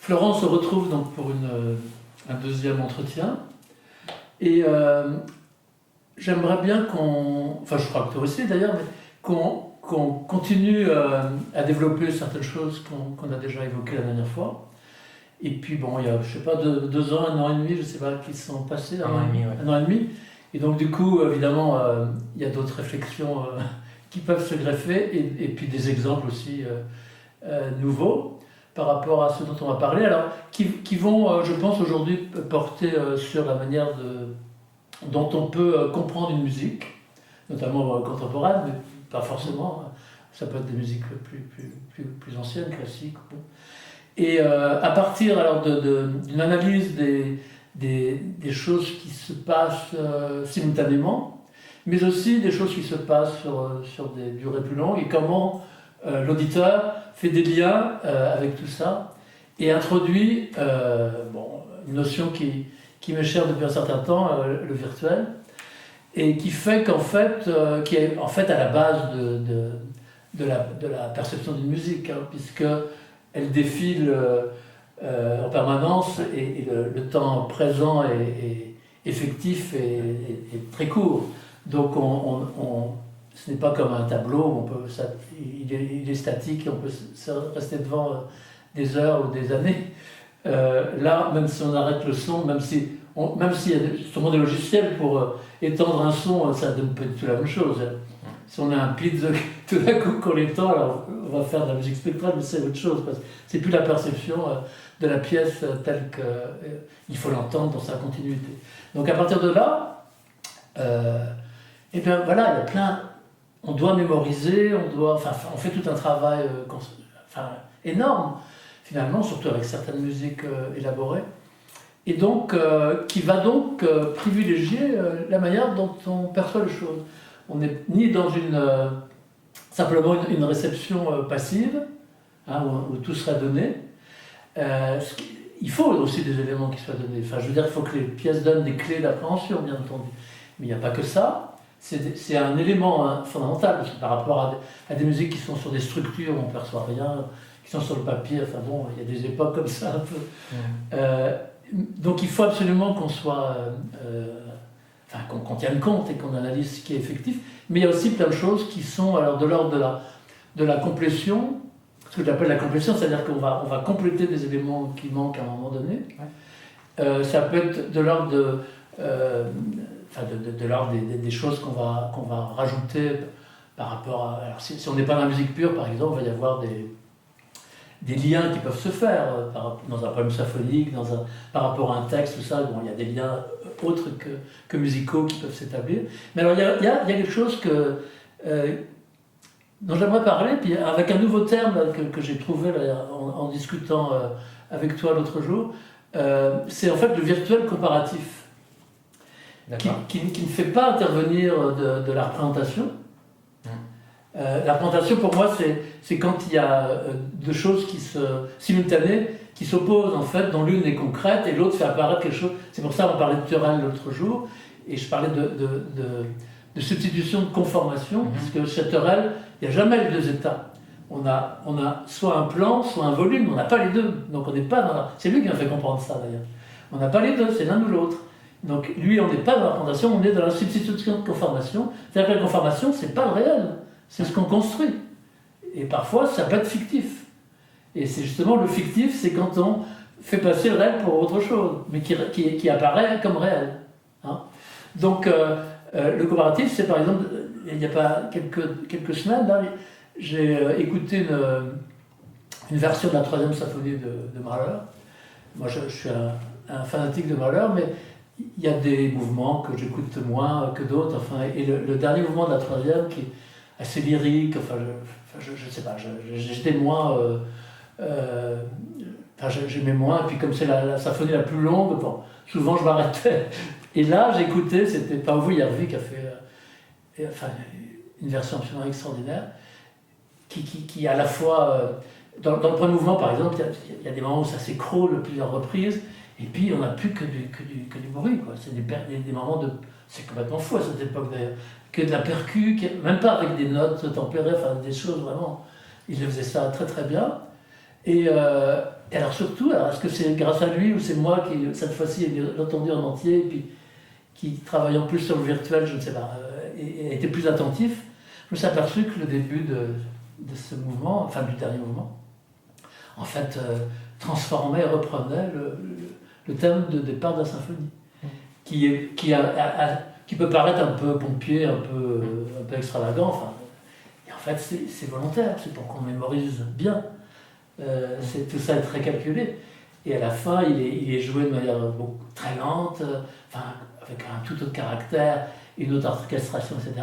Florent se retrouve donc pour un deuxième entretien. Et j'aimerais bien enfin je crois que toi aussi d'ailleurs, mais qu'on continue à développer certaines choses qu'on a déjà évoquées la dernière fois. Et puis bon, il y a, je sais pas, 2 ans, 1 an et demi, je sais pas, qui sont passés. 1 an et demi, ouais. 1 an et demi. Et donc du coup, évidemment, il y a d'autres réflexions qui peuvent se greffer, et puis des exemples aussi nouveaux par rapport à ce dont on va parler, alors qui vont, je pense, aujourd'hui porter sur la manière dont on peut comprendre une musique, notamment contemporaine, mais pas forcément. Ça peut être des musiques plus anciennes, classiques. Bon. Et à partir alors d'une analyse des choses qui se passent simultanément, mais aussi des choses qui se passent sur des durées plus longues, et comment l'auditeur fait des liens avec tout ça, et introduit une notion qui m'est chère depuis un certain temps, le virtuel, et qui fait qu'en fait, qui est en fait à la base de la perception d'une musique, hein, puisque elle défile en permanence, et le temps présent est effectif et très court. Donc ce n'est pas comme un tableau, il est statique, on peut rester devant des heures ou des années. Là, même si on arrête le son, même s'il y a sûrement des logiciels pour étendre un son, ça ne donne pas du tout la même chose. Si on a un pizza tout d'un coup qu'on l'étend, alors on va faire de la musique spectrale, mais c'est autre chose, parce que c'est plus la perception de la pièce telle qu'il faut l'entendre dans sa continuité. Donc à partir de là, et bien voilà, il y a plein. On doit mémoriser, on fait tout un travail énorme, finalement, surtout avec certaines musiques élaborées, et donc qui va donc privilégier la manière dont on perçoit les choses. On n'est ni dans simplement une réception passive, hein, où tout sera donné. Il faut aussi des éléments qui soient donnés. Enfin, je veux dire, il faut que les pièces donnent des clés d'appréhension, bien entendu. Mais il n'y a pas que ça. C'est un élément fondamental, parce que par rapport à des musiques qui sont sur des structures où on ne perçoit rien, qui sont sur le papier, enfin bon, il y a des époques comme ça un peu. Donc il faut absolument qu'on soit... qu'on tienne compte et qu'on analyse ce qui est effectif, mais il y a aussi plein de choses qui sont alors de l'ordre de la complétion, ce que j'appelle la complétion, c'est-à-dire qu'on va compléter des éléments qui manquent à un moment donné. Ouais. Ça peut être de l'ordre des choses qu'on va rajouter par rapport à... Alors si on n'est pas dans la musique pure, par exemple, il va y avoir des liens qui peuvent se faire dans un poème symphonique, par rapport à un texte, tout ça. Bon, il y a des liens autres que musicaux qui peuvent s'établir. Mais alors, il y a quelque chose dont j'aimerais parler, puis avec un nouveau terme que j'ai trouvé là, en discutant avec toi l'autre jour, c'est en fait le virtuel comparatif, qui ne fait pas intervenir de la représentation. La représentation, pour moi, c'est quand il y a deux choses simultanées qui s'opposent, en fait, dont l'une est concrète et l'autre fait apparaître quelque chose. C'est pour ça qu'on parlait de Turel l'autre jour, et je parlais de substitution de conformation, parce que chez Turel, il n'y a jamais les deux états. On a soit un plan, soit un volume, on n'a pas les deux. Donc on n'est pas dans C'est lui qui m'a fait comprendre ça, d'ailleurs. On n'a pas les deux, c'est l'un ou l'autre. Donc lui, on n'est pas dans la représentation, on est dans la substitution de conformation. C'est-à-dire que la conformation, c'est pas le réel. C'est ce qu'on construit. Et parfois, ça peut être fictif. Et c'est justement le fictif, c'est quand on fait passer le réel pour autre chose, mais qui apparaît comme réel. Hein. Donc, le comparatif, c'est par exemple, il n'y a pas quelques semaines, là, j'ai écouté une version de la 3e symphonie de Mahler. Moi, je suis un fanatique de Mahler, mais il y a des mouvements que j'écoute moins que d'autres. Enfin, et le dernier mouvement de la 3e, qui est assez lyrique, enfin, je sais pas, j'étais moins... j'aimais moins, et puis comme c'est la symphonie la plus longue, bon, souvent je m'arrêtais. Et là, j'écoutais, c'était Paavo Järvi qui a fait une version absolument extraordinaire, qui à la fois... dans le premier mouvement, par exemple, il y a des moments où ça s'écroule plusieurs reprises, et puis on n'a plus que du bruit, quoi. C'est des moments de... C'est complètement fou à cette époque d'ailleurs. Que de la percu, même pas avec des notes tempérées, enfin des choses vraiment. Il faisait ça très très bien. Et alors surtout, alors est-ce que c'est grâce à lui ou c'est moi qui, cette fois-ci, l'ai entendu en entier, et puis qui, travaillant plus sur le virtuel, je ne sais pas, et était plus attentif, je me suis aperçu que le début de ce mouvement, enfin du dernier mouvement, en fait, transformait, reprenait le thème de départ de la symphonie, qui peut paraître un peu pompier, un peu extravagant, enfin, et en fait c'est volontaire, c'est pour qu'on mémorise bien. Tout ça est très calculé. Et à la fin, il est joué de manière très lente, enfin, avec un tout autre caractère, une autre orchestration, etc.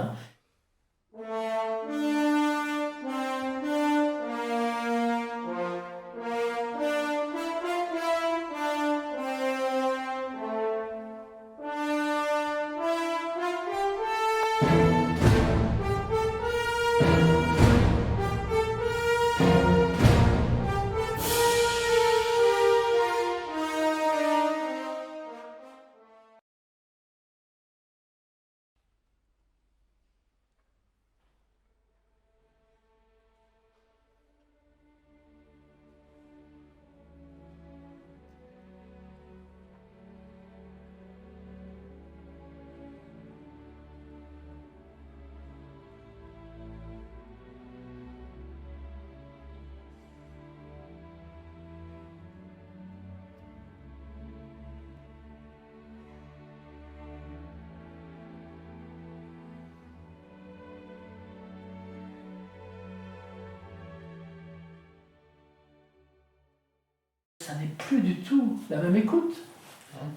Ça n'est plus du tout la même écoute.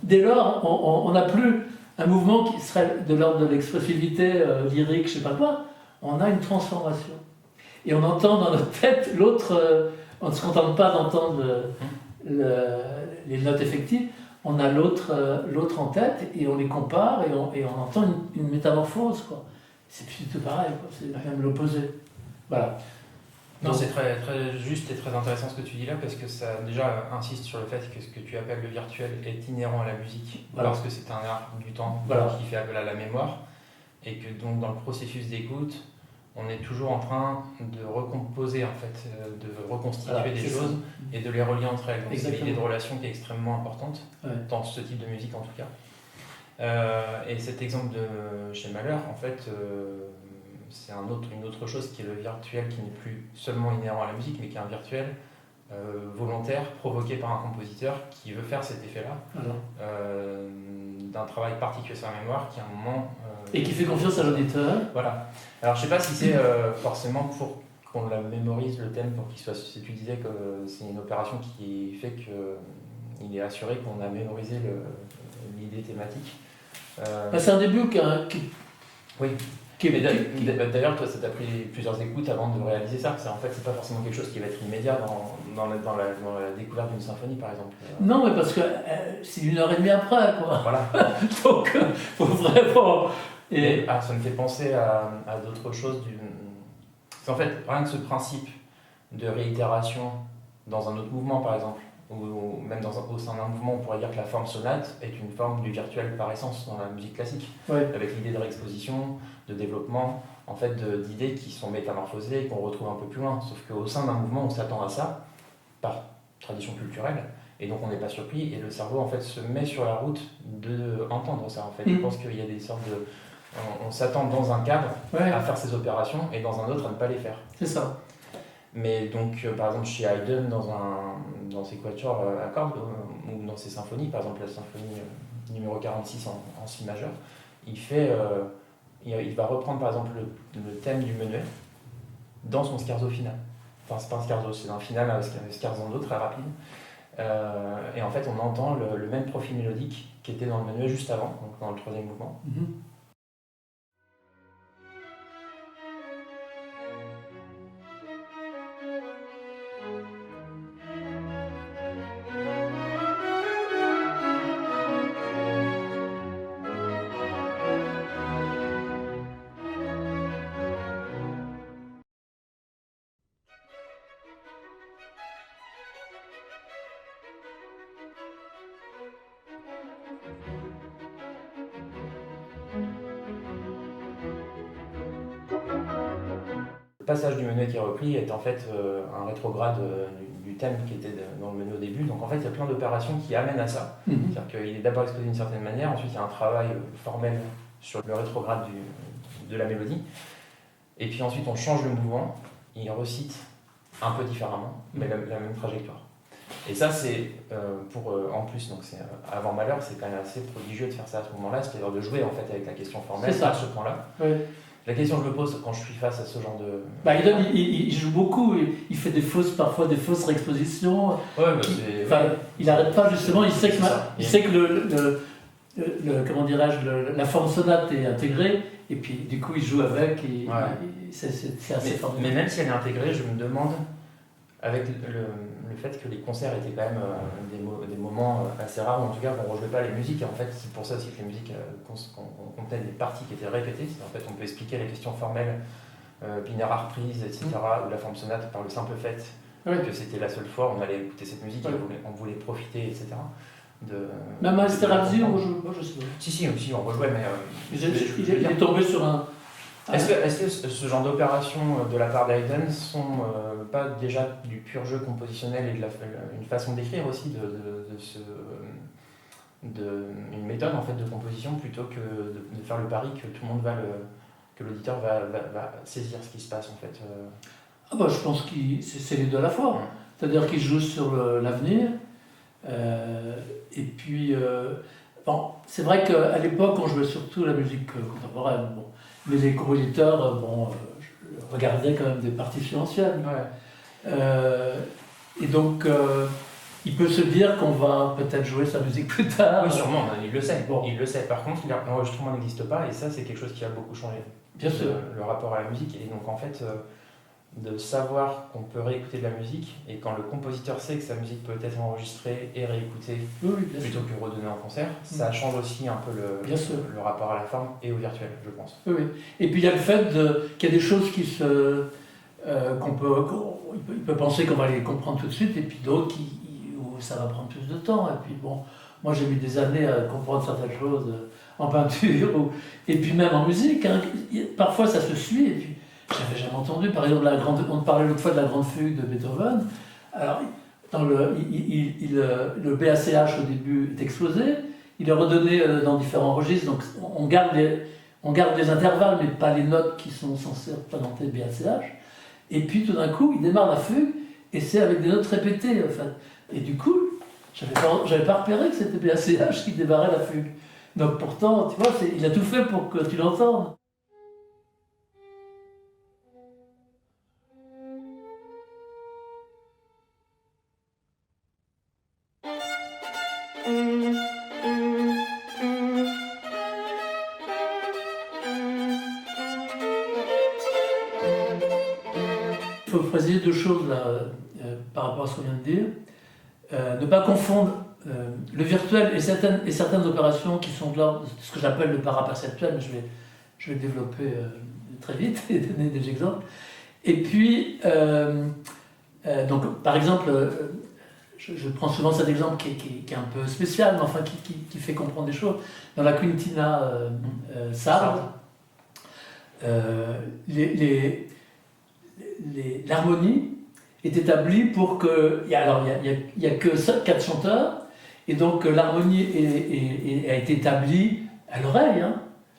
Dès lors, on n'a plus un mouvement qui serait de l'ordre de l'expressivité lyrique, je ne sais pas quoi. On a une transformation. Et on entend dans notre tête l'autre, on ne se contente pas d'entendre les notes effectives, on a l'autre en tête et on les compare et on entend une métamorphose, quoi. C'est plus du tout pareil, quoi. C'est même l'opposé. Voilà. Non, c'est très, très juste et très intéressant ce que tu dis là, parce que ça déjà insiste sur le fait que ce que tu appelles le virtuel est inhérent à la musique, Voilà. parce que c'est un art du temps Voilà. qui fait appel à la mémoire, et que donc dans le processus d'écoute, on est toujours en train de recomposer, en fait, de reconstituer Voilà, des choses ça. et de les relier entre elles. Donc c'est Exactement. l'idée de relation qui est extrêmement importante, dans ce type de musique en tout cas. Et cet exemple de chez Mahler, en fait, c'est une autre chose qui est le virtuel, qui n'est plus seulement inhérent à la musique, mais qui est un virtuel volontaire, provoqué par un compositeur qui veut faire cet effet-là, d'un travail particulier sur la mémoire, qui à un moment... et qui fait confiance à l'auditeur. Voilà. Alors je sais pas si c'est forcément pour qu'on la mémorise, le thème, pour qu'il soit... Si tu disais que c'est une opération qui fait qu'il est assuré qu'on a mémorisé l'idée thématique. C'est un début qui... Oui. D'ailleurs, toi, ça t'a pris plusieurs écoutes avant de réaliser ça. En fait, c'est pas forcément quelque chose qui va être immédiat dans la découverte d'une symphonie, par exemple. Non, mais parce que c'est 1h30 après, quoi. Voilà. Donc, faut vraiment... ça me fait penser à d'autres choses. En fait, rien que ce principe de réitération dans un autre mouvement, par exemple, ou même au sein d'un mouvement, on pourrait dire que la forme sonate est une forme du virtuel par essence dans la musique classique, avec l'idée de réexposition, de développement, en fait, d'idées qui sont métamorphosées et qu'on retrouve un peu plus loin. Sauf qu'au sein d'un mouvement, on s'attend à ça, par tradition culturelle, et donc on n'est pas surpris, et le cerveau, en fait, se met sur la route d'entendre ça, en fait. Je pense qu'il y a des sortes de... On s'attend dans un cadre à faire ces opérations, et dans un autre à ne pas les faire. C'est ça. Mais donc, par exemple, chez Haydn, dans ses quatuors à cordes, ou dans ses symphonies, par exemple la symphonie numéro 46 en si majeur, il va reprendre par exemple le thème du menuet dans son scherzo final. Enfin, c'est pas un scherzo, c'est un final, un scherzando très rapide. Et en fait, on entend le même profil mélodique qui était dans le menuet juste avant, donc dans le troisième mouvement. passage du menuet qui est repris est en fait un rétrograde du thème qui était dans le menu au début. Donc en fait, il y a plein d'opérations qui amènent à ça. C'est-à-dire qu'il est d'abord exposé d'une certaine manière, ensuite il y a un travail formel sur le rétrograde de la mélodie. Et puis ensuite, on change le mouvement, il recite un peu différemment, mais la même trajectoire. Et ça, c'est en plus, donc c'est avant Malheur, c'est quand même assez prodigieux de faire ça à ce moment-là, c'est-à-dire de jouer en fait avec la question formelle à ce point-là. Oui. La question que je me pose quand je suis face à ce genre de... Il joue beaucoup, il fait parfois des fausses réexpositions. Il n'arrête pas justement, il sait que comment dirais-je, la forme sonate est intégrée, et puis du coup il joue avec, et c'est assez formidable. Mais même si elle est intégrée, je me demande, avec le fait que les concerts étaient quand même des moments assez rares, ou en tout cas qu'on ne rejouait pas les musiques, et en fait c'est pour ça aussi que les musiques contenaient des parties qui étaient répétées, en fait on peut expliquer les questions formelles, binaire à reprise, etc., ou la forme sonate par le simple fait que c'était la seule fois où on allait écouter cette musique, et on voulait profiter, etc. Même à Esterhazy, on rejoue pas, je sais pas. Si, on rejouait, mais... il est tombé sur un... Est-ce que ce genre d'opérations de la part d'Haydn sont pas déjà du pur jeu compositionnel et une façon d'écrire aussi, une méthode en fait de composition, plutôt que de faire le pari que tout le monde que l'auditeur va saisir ce qui se passe en fait Je pense que c'est les deux à la fois. C'est-à-dire qu'il joue sur l'avenir, et puis... c'est vrai qu'à l'époque, on jouait surtout la musique contemporaine. Mais les compositeurs regardaient quand même des partitions anciennes. Et donc, il peut se dire qu'on va peut-être jouer sa musique plus tard. Oui, sûrement, il le sait. Il le sait. Par contre, l'enregistrement n'existe pas, et ça, c'est quelque chose qui a beaucoup changé. Bien sûr. Le rapport à la musique. Et donc, en fait, de savoir qu'on peut réécouter de la musique, et quand le compositeur sait que sa musique peut être enregistrée et réécoutée plutôt que redonnée en concert, ça change aussi un peu le rapport à la forme et au virtuel, je pense. Oui. Et puis il y a le fait qu'il y a des choses il peut penser qu'on va les comprendre tout de suite, et puis d'autres où ça va prendre plus de temps. Et puis moi j'ai mis des années à comprendre certaines choses en peinture, et puis même en musique. Parfois ça se suit, et puis j'avais jamais entendu, par exemple, on parlait l'autre fois de la grande fugue de Beethoven. Alors, le BACH au début est explosé, il est redonné dans différents registres, donc on garde les intervalles, mais pas les notes qui sont censées représenter BACH. Et puis tout d'un coup, il démarre la fugue, et c'est avec des notes répétées, en fait. Et du coup, j'avais pas repéré que c'était BACH qui démarrait la fugue. Donc pourtant, tu vois, il a tout fait pour que tu l'entendes. Il faut préciser deux choses là, par rapport à ce qu'on vient de dire. Ne pas confondre le virtuel et certaines opérations qui sont de l'ordre de ce que j'appelle le paraperceptuel, mais je vais développer très vite et donner des exemples. Et puis, donc, par exemple, je prends souvent cet exemple qui est un peu spécial, mais enfin qui fait comprendre des choses. Dans la Quintina sarde, l'harmonie est établie pour que... Il n'y a que 4 chanteurs, et donc l'harmonie a été établie à l'oreille.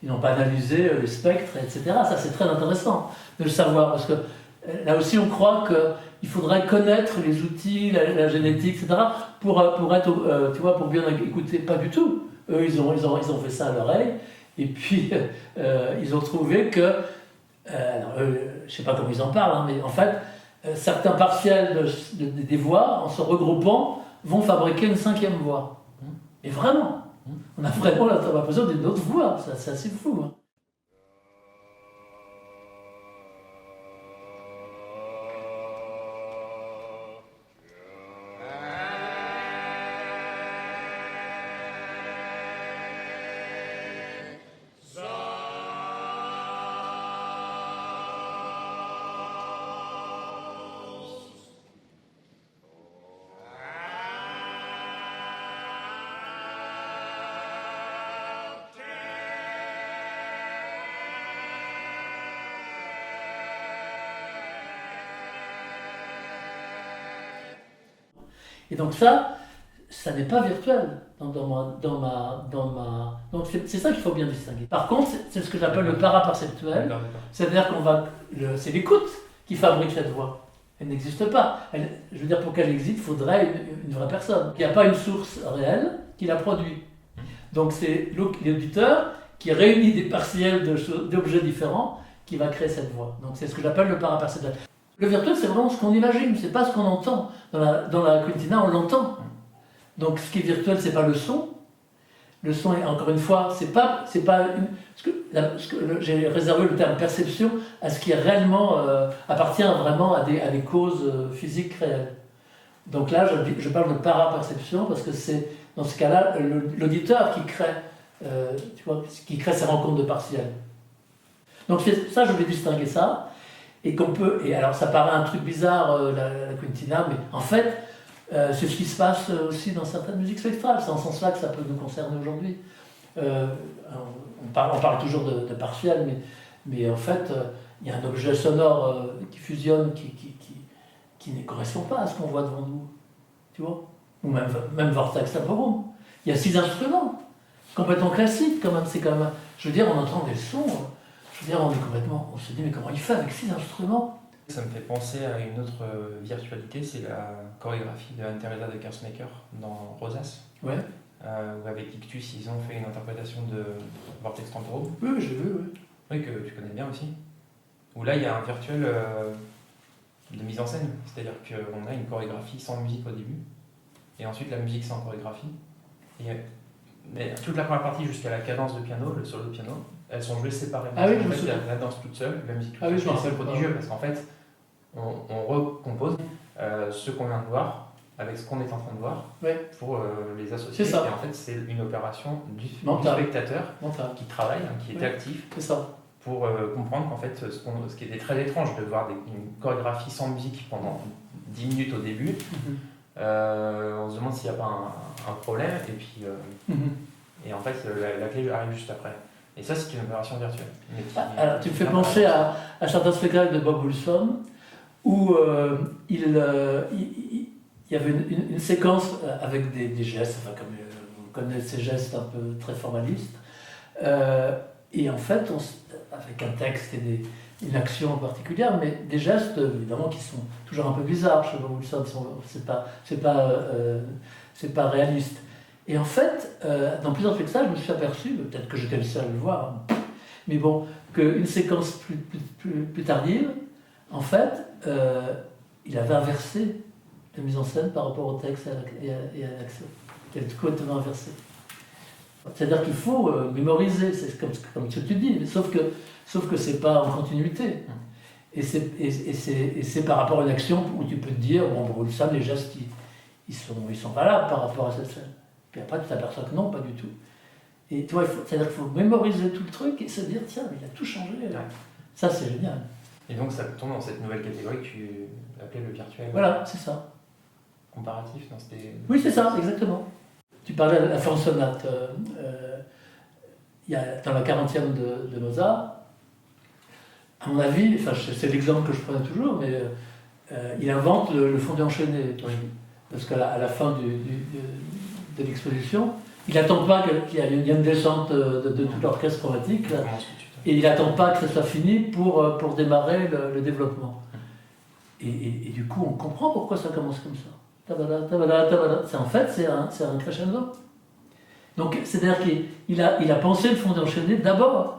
Ils n'ont pas analysé les spectres, etc. Ça, c'est très intéressant de le savoir, parce que là aussi, on croit qu'il faudrait connaître les outils, la génétique, etc., pour être, tu vois, pour bien écouter. Pas du tout. Eux, ils ont fait ça à l'oreille, et puis ils ont trouvé que... je ne sais pas comment ils en parlent, mais en fait, certains partiels des voix, en se regroupant, vont fabriquer une 5e voix. Et vraiment, on a vraiment l'impression d'une autre voix. C'est assez fou. Et donc ça n'est pas virtuel donc c'est ça qu'il faut bien distinguer. Par contre, c'est ce que j'appelle le paraperceptuel, c'est-à-dire c'est l'écoute qui fabrique cette voix. Elle n'existe pas. Je veux dire, pour qu'elle existe, il faudrait une vraie personne. Il n'y a pas une source réelle qui la produit. Donc c'est l'auditeur qui réunit des partiels d'objets différents qui va créer cette voix. Donc c'est ce que j'appelle le paraperceptuel. Le virtuel, c'est vraiment ce qu'on imagine, c'est pas ce qu'on entend. Dans la quintina, on l'entend. Donc ce qui est virtuel, c'est pas le son. Le son, encore une fois, j'ai réservé le terme perception à ce qui est réellement appartient vraiment à des causes physiques réelles. Donc là, je parle de paraperception parce que c'est dans ce cas-là l'auditeur qui crée ses rencontres de partiels. Donc ça, je vais distinguer ça et alors ça paraît un truc bizarre la quintina, mais en fait c'est ce qui se passe aussi dans certaines musiques spectrales. C'est en ce sens-là que ça peut nous concerner aujourd'hui. On parle toujours de partiels, mais en fait, il y a un objet sonore qui fusionne, qui ne correspond pas à ce qu'on voit devant nous. Tu vois ? Ou même Vortex Laborum. Il y a 6 instruments, complètement classiques quand même. C'est quand même, je veux dire, on entend des sons. Je veux dire, on se dit, mais comment il fait avec 6 instruments ? Ça me fait penser à une autre virtualité, c'est la chorégraphie de Anne-Theresa de Kersmaker dans Rosas. Ouais. Où avec Ictus, ils ont fait une interprétation de Vortex Temporum. Oui, j'ai vu, oui. Oui, que tu connais bien aussi. Où là, il y a un virtuel de mise en scène. C'est-à-dire qu'on a une chorégraphie sans musique au début, et ensuite la musique sans chorégraphie. Mais toute la première partie jusqu'à la cadence de piano, le solo de piano, elles sont jouées séparément. Ah oui, en fait, la danse toute seule, la musique toute seule. seule. C'est prodigieux parce qu'en fait, on recompose ce qu'on vient de voir avec ce qu'on est en train de voir pour les associer. C'est ça. Et en fait, c'est une opération du spectateur qui travaille, qui est actif. C'est ça. Pour comprendre qu'en fait, ce qui était très étrange de voir une chorégraphie sans musique pendant 10 minutes au début, on se demande s'il n'y a pas un problème, et puis et en fait, la clé arrive juste après. Et ça, c'est une opération virtuelle. Alors, tu me fais penser à certains spectacles de Bob Wilson, où il y avait une séquence avec des gestes, enfin, comme vous connaissez ces gestes un peu très formalistes, et en fait, avec un texte et une action particulière, mais des gestes évidemment qui sont toujours un peu bizarres chez Bob Wilson, c'est pas réaliste. Et en fait, dans plusieurs spectacles, je me suis aperçu, peut-être que j'étais le seul à le voir, mais bon, qu'une séquence plus tardive, en fait, il avait inversé la mise en scène par rapport au texte et à l'action. Il avait complètement inversé. C'est-à-dire qu'il faut mémoriser, c'est comme ce que tu dis, sauf que c'est pas en continuité. Et c'est par rapport à une action où tu peux te dire, bon, pour ça, les gestes, ils sont valables par rapport à cette scène. Puis après, tu t'aperçois que non, pas du tout. Et tu vois, c'est-à-dire qu'il faut mémoriser tout le truc et se dire, tiens, mais il a tout changé. Là. Ça, c'est génial. Et donc, ça tombe dans cette nouvelle catégorie que tu appelais le virtuel. Voilà, c'est ça. Comparatif, non, Oui, c'est ça, exactement. Tu parlais de la forme sonate. Il y a, dans la 40e de Mozart, à mon avis, enfin, c'est l'exemple que je prenais toujours, mais il invente le fondu enchaîné. Oui. Parce qu'à la fin de l'exposition, il n'attend pas qu'il y ait une descente de tout l'orchestre chromatique, là, et il n'attend pas que ça soit fini pour démarrer le développement. Et du coup, on comprend pourquoi ça commence comme ça. Tabada, tabada, tabada. En fait, c'est un crescendo. Donc, c'est-à-dire qu'il a pensé le fondu enchaîné d'abord.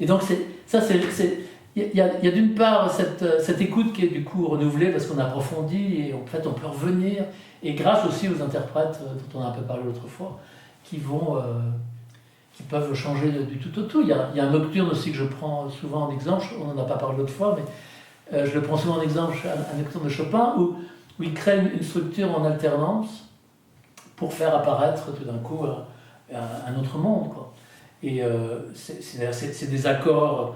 Et donc, il y a d'une part cette écoute qui est du coup renouvelée parce qu'on approfondit et en fait on peut revenir, et grâce aussi aux interprètes dont on a un peu parlé l'autre fois, qui peuvent changer du tout au tout. Il y a un nocturne aussi que je prends souvent en exemple, on n'en a pas parlé l'autre fois, mais je le prends souvent en exemple, un nocturne de Chopin, où il crée une structure en alternance pour faire apparaître tout d'un coup un autre monde, quoi. Et c'est des accords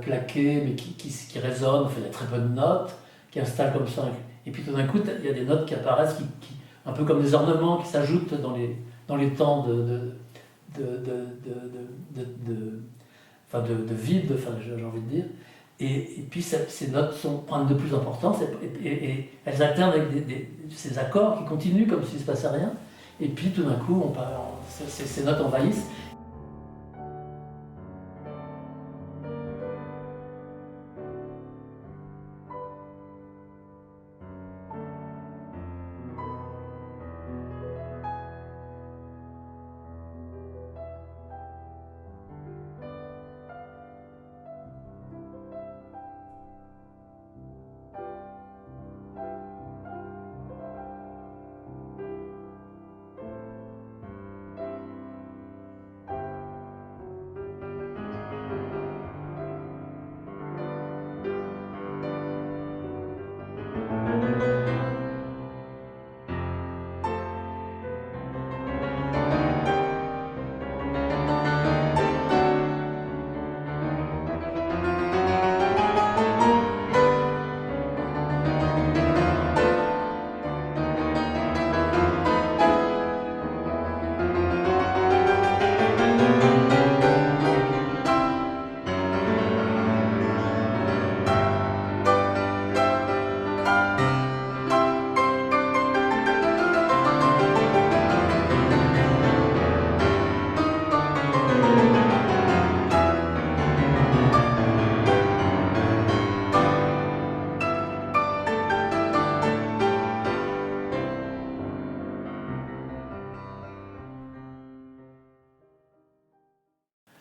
plaqués, mais qui résonnent, on fait des très bonnes notes, qui installent comme ça. Et puis tout d'un coup, il y a des notes qui apparaissent, un peu comme des ornements qui s'ajoutent dans les temps de vide, j'ai envie de dire. Et puis ces notes prennent de plus d'importance et elles alternent avec ces accords qui continuent comme s'il ne se passait rien. Et puis tout d'un coup, ces notes envahissent.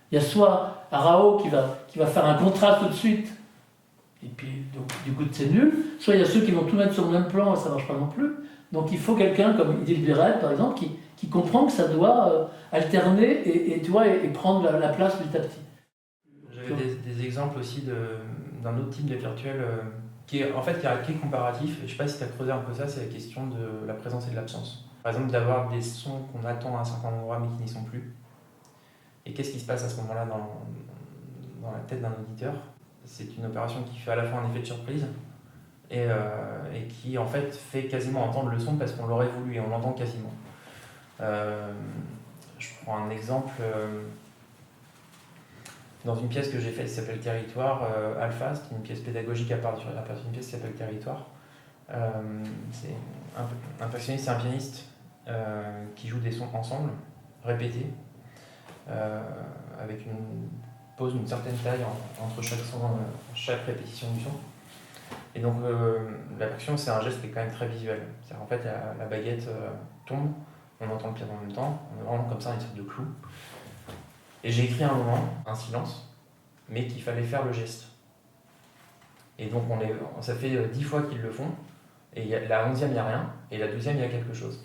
Il y a soit Arao qui va faire un contraste tout de suite, et puis donc, du coup c'est nul, soit il y a ceux qui vont tout mettre sur le même plan et ça ne marche pas non plus. Donc il faut quelqu'un comme Idil Biret par exemple qui comprend que ça doit alterner et prendre la place petit à petit. J'avais des exemples aussi d'un autre type de virtuel qui est comparatif. Je ne sais pas si tu as creusé un peu ça, c'est la question de la présence et de l'absence. Par exemple, d'avoir des sons qu'on attend à un certain endroit mais qui n'y sont plus. Et qu'est-ce qui se passe à ce moment-là dans la tête d'un auditeur? C'est une opération qui fait à la fois un effet de surprise et qui en fait quasiment entendre le son parce qu'on l'aurait voulu et on l'entend quasiment. Je prends un exemple dans une pièce que j'ai faite qui s'appelle Territoire Alpha, c'est une pièce pédagogique à partir d'une pièce qui s'appelle Territoire. C'est un percussionniste, c'est un pianiste qui joue des sons ensemble, répétés, avec une pause d'une certaine taille entre chaque répétition du son. Et donc la percussion, c'est un geste qui est quand même très visuel. C'est-à-dire en fait la baguette tombe, on entend le piano en même temps, on est vraiment comme ça une sorte de clou. Et j'ai écrit à un moment un silence, mais qu'il fallait faire le geste. Et donc ça fait 10 fois qu'ils le font, et la 11e il n'y a rien, et la 12e il y a quelque chose.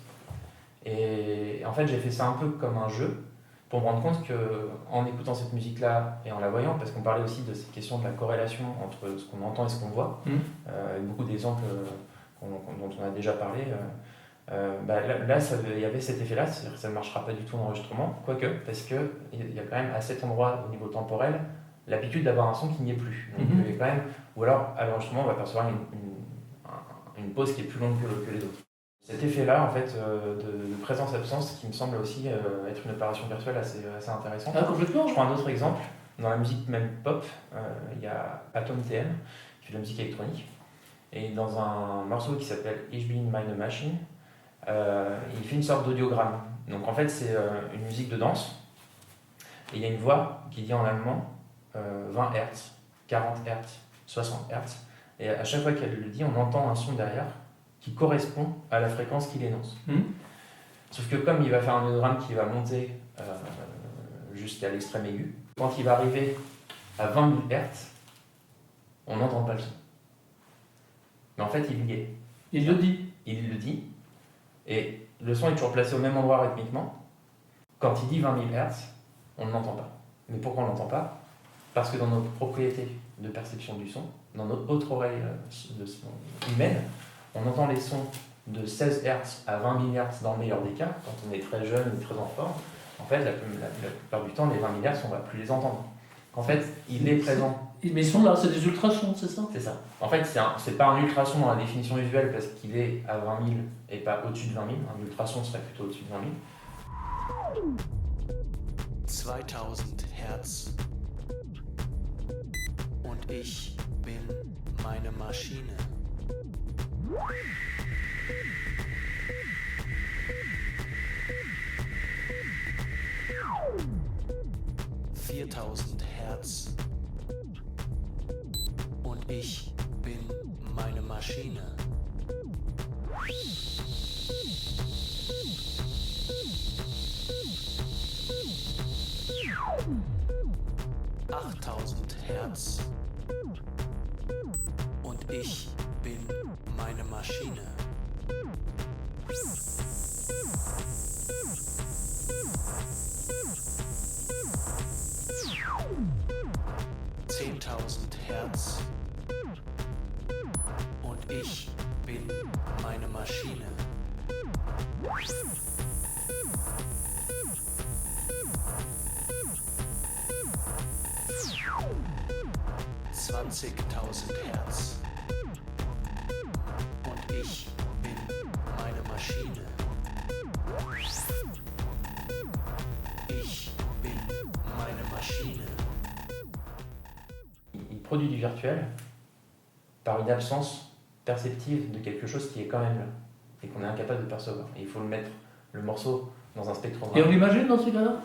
Et en fait j'ai fait ça un peu comme un jeu, pour me rendre compte qu'en écoutant cette musique-là et en la voyant, parce qu'on parlait aussi de cette question de la corrélation entre ce qu'on entend et ce qu'on voit, avec beaucoup d'exemples dont on a déjà parlé, là il y avait cet effet-là, c'est-à-dire que ça ne marchera pas du tout en enregistrement, quoique, parce qu'il y a quand même à cet endroit, au niveau temporel, l'habitude d'avoir un son qui n'y est plus. Donc, il y a quand même, ou alors à l'enregistrement, on va percevoir une pause qui est plus longue que les autres. Cet effet-là, en fait, de présence-absence, qui me semble aussi être une opération virtuelle assez intéressante. Ah, complètement. Je prends un autre exemple. Dans la musique même pop, il y a Atom TM, qui fait de la musique électronique. Et dans un morceau qui s'appelle Ich bin meine Maschine, il fait une sorte d'audiogramme. Donc en fait, c'est une musique de danse. Et il y a une voix qui dit en allemand 20 Hz, 40 Hz, 60 Hz. Et à chaque fois qu'elle le dit, on entend un son derrière qui correspond à la fréquence qu'il énonce. Sauf que comme il va faire un audiogramme qui va monter jusqu'à l'extrême aigu, quand il va arriver à 20 000 Hz, on n'entend pas le son. Mais en fait, il y est. Il le dit. Il le dit. Et le son est toujours placé au même endroit rythmiquement. Quand il dit 20 000 Hz, on ne l'entend pas. Mais pourquoi on ne l'entend pas? Parce que dans notre propriété de perception du son, dans notre autre oreille humaine, on entend les sons de 16 Hz à 20 000 Hz dans le meilleur des cas, quand on est très jeune ou très en forme. En fait, la plupart du temps, les 20 000 Hz, on ne va plus les entendre. En fait, il est présent. Mais ils sont là, c'est des ultrasons, c'est ça? C'est ça. En fait, c'est pas un ultrason dans la définition usuelle parce qu'il est à 20 000 et pas au-dessus de 20 000. Un ultrason serait plutôt au-dessus de 20 000. 2000 Hertz und ich bin meine Maschine. 4000 Hertz und ich bin meine Maschine. 8000 Hertz und ich bin meine Maschine. 10.000 Hertz und ich bin meine Maschine. 20.000 Hertz und ich bin meine Maschine. Ich bin meine Maschine. Il produit du virtuel par une absence perceptive de quelque chose qui est quand même là et qu'on est incapable de percevoir. Et il faut le mettre, le morceau, dans un spectrogramme. Et on l'imagine dans ce cas-là?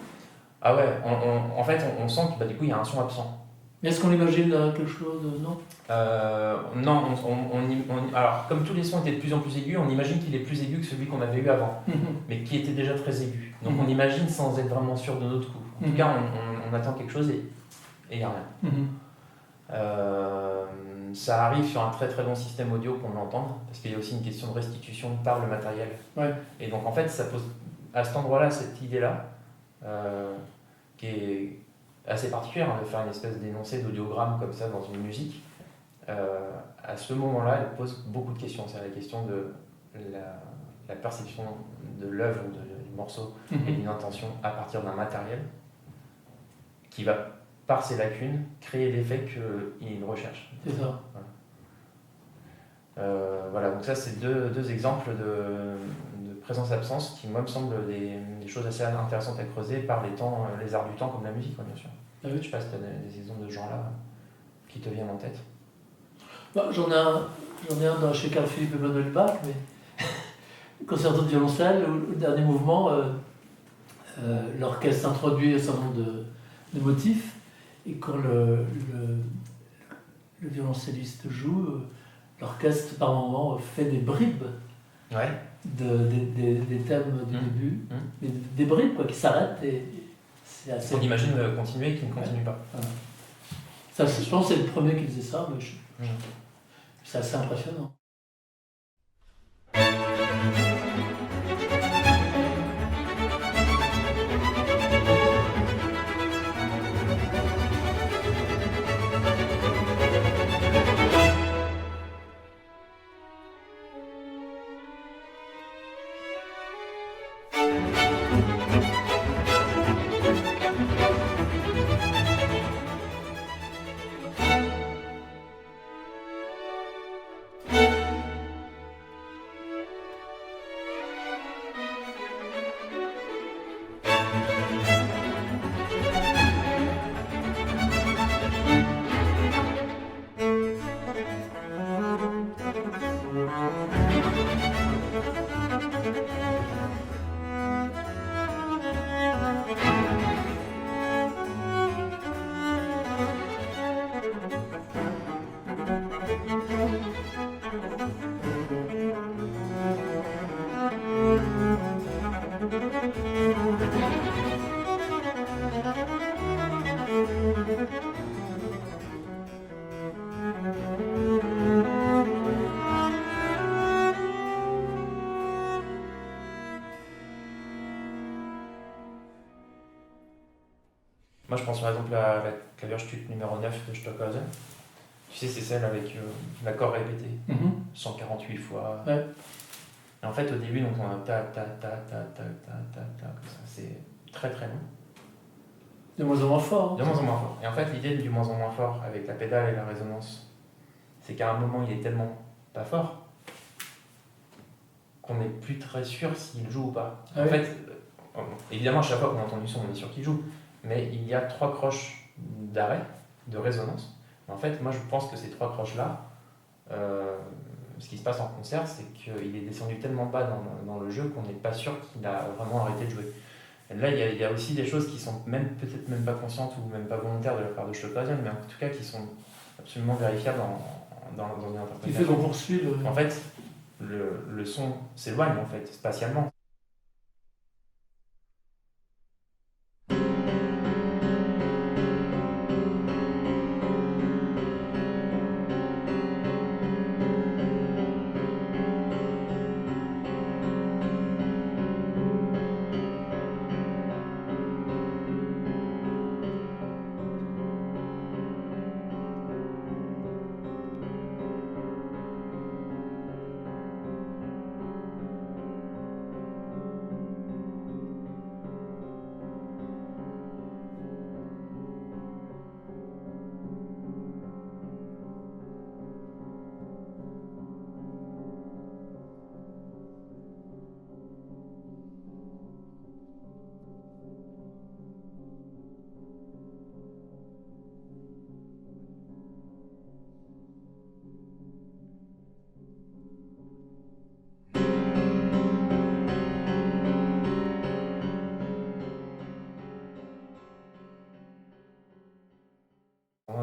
Ah ouais, en fait, on sent que du coup, il y a un son absent. Mais est-ce qu'on imagine quelque chose? Non? Non, alors comme tous les sons étaient de plus en plus aigus, on imagine qu'il est plus aigu que celui qu'on avait eu avant, mais qui était déjà très aigu. Donc on imagine sans être vraiment sûr de notre coup. En tout cas, on attend quelque chose et il n'y a rien. Ça arrive sur un très très bon système audio qu'on l'entende, parce qu'il y a aussi une question de restitution par le matériel. Ouais. Et donc en fait, ça pose à cet endroit-là cette idée-là, qui est assez particulière, de faire une espèce d'énoncé d'audiogramme comme ça dans une musique. À ce moment-là, elle pose beaucoup de questions. C'est la question de la perception de l'œuvre, du morceau et d'une intention à partir d'un matériel qui va, par ses lacunes, créer l'effet qu'il recherche. C'est ça. Voilà, donc ça c'est deux exemples de présence-absence qui, moi, me semblent des choses assez intéressantes à creuser par les arts du temps comme la musique, bien sûr. Ah oui. Je sais pas si tu as des exemples de ce genre-là qui te viennent en tête. Bah, j'en ai un chez Carl Philipp Emanuel Bach, mais concerto de violoncelle, où le dernier mouvement, l'orchestre introduit un certain nombre de motifs, et quand le violoncelliste joue, l'orchestre par moment fait des bribes des thèmes du début, des bribes quoi, qui s'arrêtent, et c'est assez... On imagine continuer et qui ne continue pas. Voilà. Ça, je pense que c'est le premier qui faisait ça, mais c'est assez impressionnant. Moi, je pense par exemple à la Klavierstück numéro 9 de Stockhausen. Tu sais, c'est celle avec l'accord répété, 148 fois. Et en fait, au début, donc, on a ta, comme ça. C'est très très long. De moins en moins fort. De moins en moins fort. Et en fait, l'idée du moins en moins fort avec la pédale et la résonance, c'est qu'à un moment, il est tellement pas fort qu'on n'est plus très sûr s'il joue ou pas. Ah En oui. fait, évidemment, à chaque fois qu'on entend du son, on est sûr qu'il joue. Mais il y a 3 croches d'arrêt, de résonance. En fait, moi, je pense que ces 3 croches-là, ce qui se passe en concert, c'est qu'il est descendu tellement bas dans le jeu qu'on n'est pas sûr qu'il a vraiment arrêté de jouer. Et là, il y a aussi des choses qui sont peut-être même pas conscientes ou même pas volontaires de la part de Stockhausen, mais en tout cas qui sont absolument vérifiables dans une Qui fait interprétation. qu'on poursuit le. En fait, le son s'éloigne en fait, spatialement.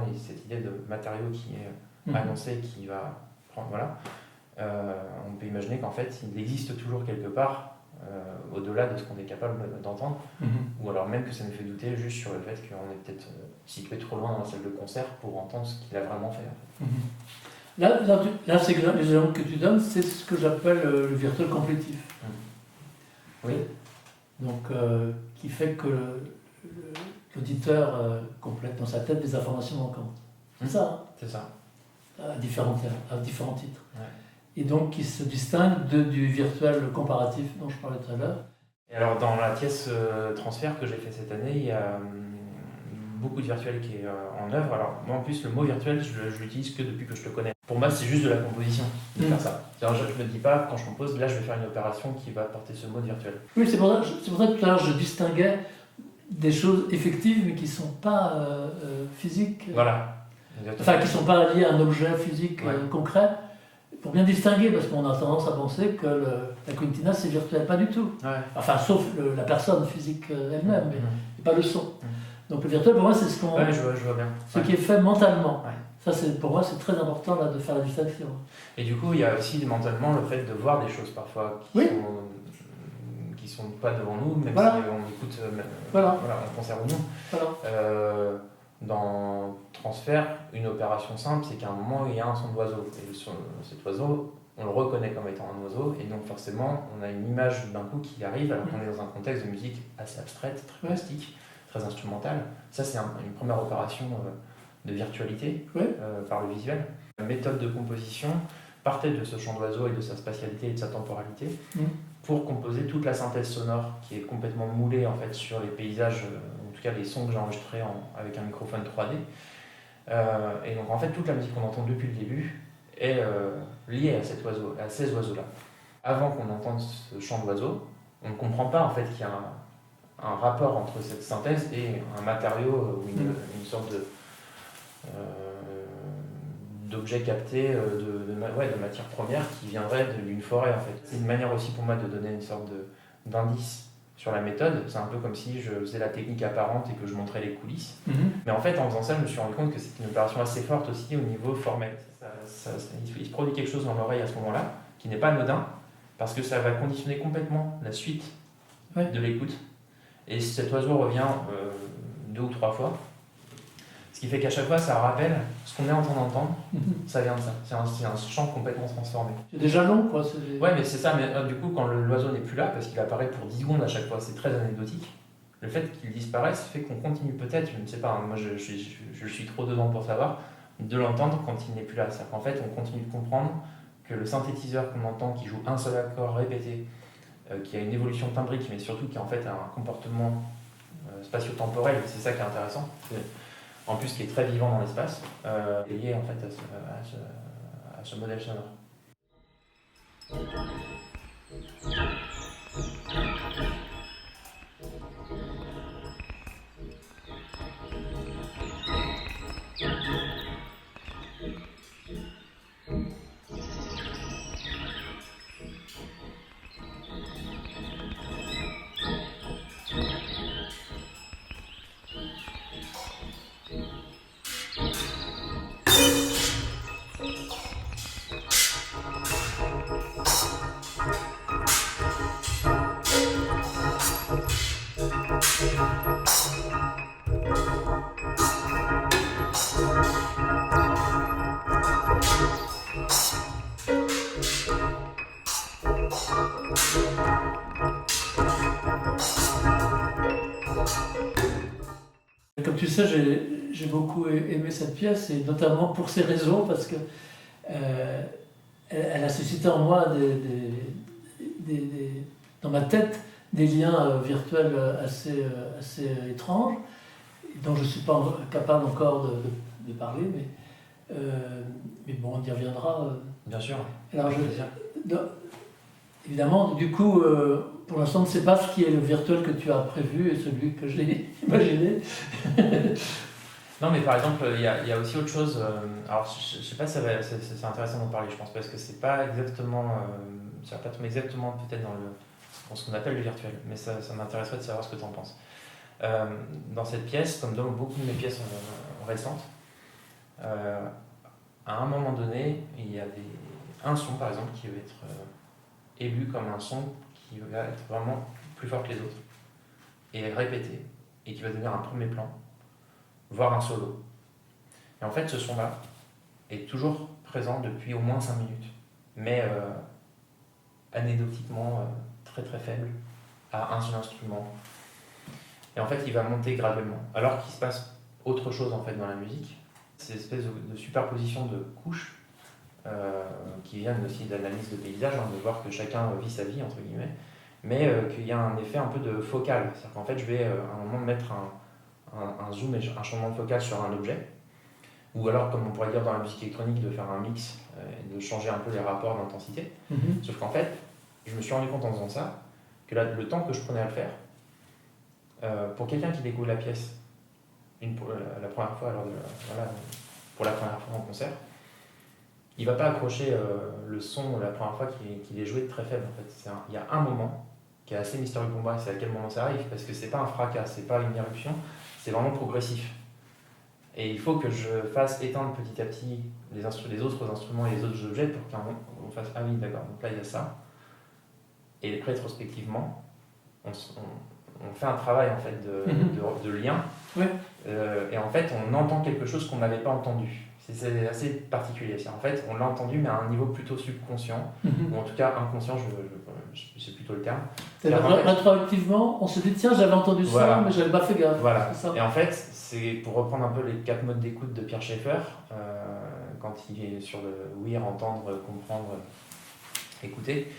Il y a cette idée de matériau qui est annoncé, qui va prendre. Voilà. On peut imaginer qu'en fait, il existe toujours quelque part, au-delà de ce qu'on est capable d'entendre, ou alors même que ça nous fait douter juste sur le fait qu'on est peut-être situé trop loin dans la salle de concert pour entendre ce qu'il a vraiment fait. En fait. Là, c'est les exemples que tu donnes, c'est ce que j'appelle le virtuel complétif. Oui. Donc, qui fait que l'auditeur complète dans sa tête des informations manquantes. C'est ça, hein, C'est ça. à différents titres. Ouais. Et donc, qui se distingue du virtuel comparatif dont je parlais tout à l'heure. Et alors, dans la pièce transfert que j'ai fait cette année, il y a beaucoup de virtuel qui est en œuvre. Alors, moi, en plus, le mot virtuel, je l'utilise que depuis que je le connais. Pour moi, c'est juste de la composition de faire ça. C'est-à-dire, je ne me dis pas, quand je compose, là, je vais faire une opération qui va porter ce mot de virtuel. Oui, c'est pour ça que tout à l'heure, je distinguais des choses effectives, mais qui ne sont pas physiques. Voilà. Exactement. Enfin, qui ne sont pas liées à un objet physique Ouais. concret. Pour bien distinguer, parce qu'on a tendance à penser que la quintina, c'est virtuel. Pas du tout. Ouais. Enfin, sauf la personne physique elle-même, mais pas le son. Mhm. Donc le virtuel, pour moi, c'est ce qu'on... Ouais, je vois bien. Ce qui est fait mentalement. Ouais. Ça, pour moi, c'est très important là, de faire la distinction. Et du coup, il y a aussi mentalement le fait de voir des choses parfois qui sont pas devant nous, même Voilà. si on écoute Voilà. en concert ou non. Voilà. Dans transfert, une opération simple, c'est qu'à un moment, il y a un son d'oiseau. Et cet oiseau, on le reconnaît comme étant un oiseau, et donc forcément, on a une image d'un coup qui arrive, alors qu'on est dans un contexte de musique assez abstraite, très plastique, très instrumentale. Ça, c'est une première opération de virtualité par le visuel. La méthode de composition partait de ce chant d'oiseau et de sa spatialité et de sa temporalité pour composer toute la synthèse sonore qui est complètement moulée en fait sur les paysages, en tout cas les sons que j'ai enregistrés avec un microphone 3D. Et donc en fait toute la musique qu'on entend depuis le début est liée à ces oiseaux-là. Avant qu'on entende ce chant d'oiseau, on ne comprend pas en fait qu'il y a un rapport entre cette synthèse et un matériau ou une sorte d'objet capté de matière première qui viendrait d'une forêt en fait. C'est une manière aussi pour moi de donner une sorte d'indice sur la méthode. C'est un peu comme si je faisais la technique apparente et que je montrais les coulisses. Mais en fait en faisant ça je me suis rendu compte que c'est une opération assez forte aussi au niveau formel. Il se produit quelque chose dans l'oreille à ce moment-là qui n'est pas anodin parce que ça va conditionner complètement la suite de l'écoute. Et cet oiseau revient 2 ou 3 fois. Ce qui fait qu'à chaque fois, ça rappelle ce qu'on est en train d'entendre, ça vient de ça. C'est un chant complètement transformé. C'est déjà long, quoi. Ouais, mais c'est ça. Mais du coup, quand l'oiseau n'est plus là, parce qu'il apparaît pour 10 secondes à chaque fois, c'est très anecdotique. Le fait qu'il disparaisse fait qu'on continue peut-être, je ne sais pas, hein, moi je suis trop dedans pour savoir, de l'entendre quand il n'est plus là. C'est-à-dire qu'en fait, on continue de comprendre que le synthétiseur qu'on entend, qui joue un seul accord répété, qui a une évolution timbrique, mais surtout qui en fait a un comportement spatio-temporel, c'est ça qui est intéressant. En plus, qui est très vivant dans l'espace, lié en fait à ce modèle sonore. Comme tu sais, j'ai beaucoup aimé cette pièce, et notamment pour ces raisons, parce que elle a suscité en moi, dans ma tête, des liens virtuels assez étranges, dont je ne suis pas capable encore de parler, mais bon, on y reviendra. Bien sûr. Alors, évidemment, du coup, pour l'instant, on ne sait pas ce qui est le virtuel que tu as prévu et celui que j'ai imaginé. Non, mais par exemple, il y a aussi autre chose. Alors, je sais pas si c'est intéressant d'en parler, je pense, parce que c'est pas exactement. Ça va pas tomber exactement peut-être dans ce qu'on appelle le virtuel, mais ça m'intéresserait de savoir ce que tu en penses. Dans cette pièce, comme dans beaucoup de mes pièces récentes, à un moment donné, il y a un son, par exemple, qui va être élu comme un son qui va être vraiment plus fort que les autres, et répété, et qui va devenir un premier plan, voire un solo. Et en fait, ce son-là est toujours présent depuis au moins 5 minutes, mais anecdotiquement très très faible, à un seul instrument. Et en fait, il va monter graduellement, alors qu'il se passe autre chose en fait dans la musique. Ces espèces de superposition de couches qui viennent aussi d'analyse de paysage, de voir que chacun vit sa vie, entre guillemets, mais qu'il y a un effet un peu de focal. C'est-à-dire qu'en fait, je vais à un moment mettre un zoom et un changement de focal sur un objet, ou alors, comme on pourrait dire dans la musique électronique, de faire un mix, de changer un peu les rapports d'intensité. Sauf qu'en fait, je me suis rendu compte en faisant ça, que le temps que je prenais à le faire, pour quelqu'un qui découvre la pièce la première fois, pour la première fois en concert, il ne va pas accrocher le son la première fois qu'il est joué très faible. En fait. Il y a un moment qui est assez mystérieux pour moi, c'est à quel moment ça arrive, parce que c'est pas un fracas, c'est pas une éruption, c'est vraiment progressif. Et il faut que je fasse éteindre petit à petit les autres instruments et les autres objets pour qu'on fasse « Ah oui, d'accord, donc là il y a ça ». Et rétrospectivement, on fait un travail en fait de lien. Ouais. Et en fait, on entend quelque chose qu'on n'avait pas entendu. C'est assez particulier. En fait, on l'a entendu, mais à un niveau plutôt subconscient, ou en tout cas inconscient, c'est plutôt le terme. Rétroactivement, on se dit tiens, j'avais entendu ça, mais j'avais pas fait gaffe. Voilà. Et en fait, c'est pour reprendre un peu les 4 modes d'écoute de Pierre Schaeffer, quand il est sur le ouïr, entendre, comprendre, écouter.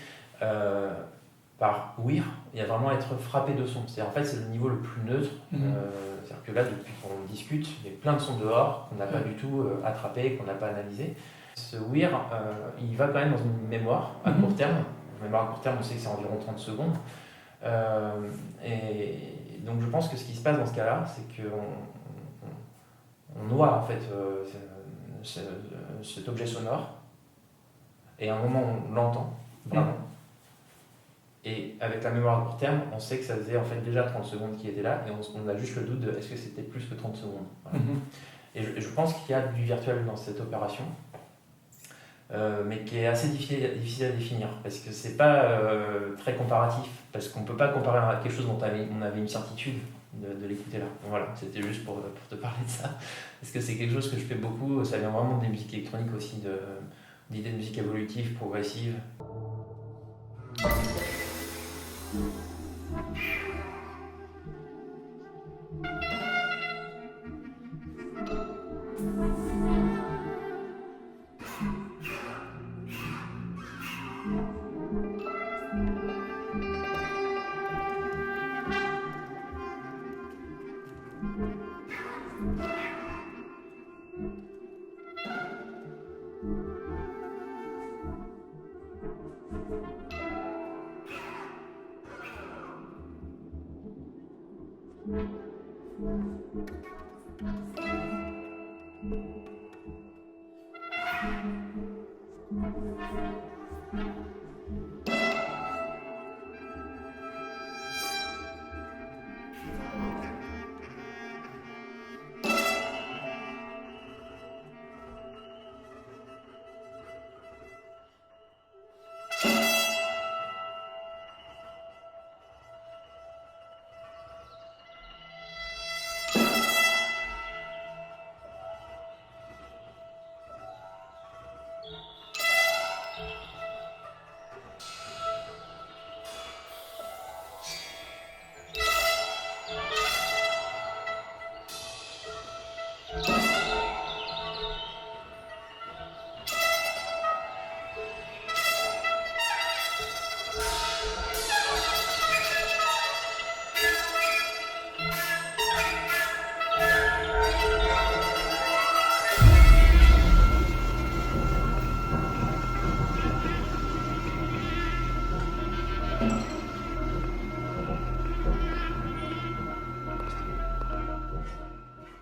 Par ouïr, il y a vraiment être frappé de son. En fait, c'est le niveau le plus neutre. C'est-à-dire que là, depuis qu'on discute, il y a plein de sons dehors qu'on n'a pas du tout attrapé, qu'on n'a pas analysé. Ce ouïr, il va quand même dans une mémoire à court terme. Une mémoire à court terme, on sait que c'est environ 30 secondes. Et donc, je pense que ce qui se passe dans ce cas-là, c'est qu'on noie en fait cet objet sonore, et à un moment, on l'entend vraiment. Et avec la mémoire à court terme, on sait que ça faisait en fait déjà 30 secondes qui étaient là, et on a juste le doute de est-ce que c'était plus que 30 secondes. Voilà. Et je pense qu'il y a du virtuel dans cette opération, mais qui est assez difficile à définir, parce que c'est pas très comparatif, parce qu'on ne peut pas comparer à quelque chose dont on avait une certitude de l'écouter là. Donc voilà, c'était juste pour te parler de ça, parce que c'est quelque chose que je fais beaucoup, ça vient vraiment des musiques électroniques aussi, d'idées de musique évolutive, progressive.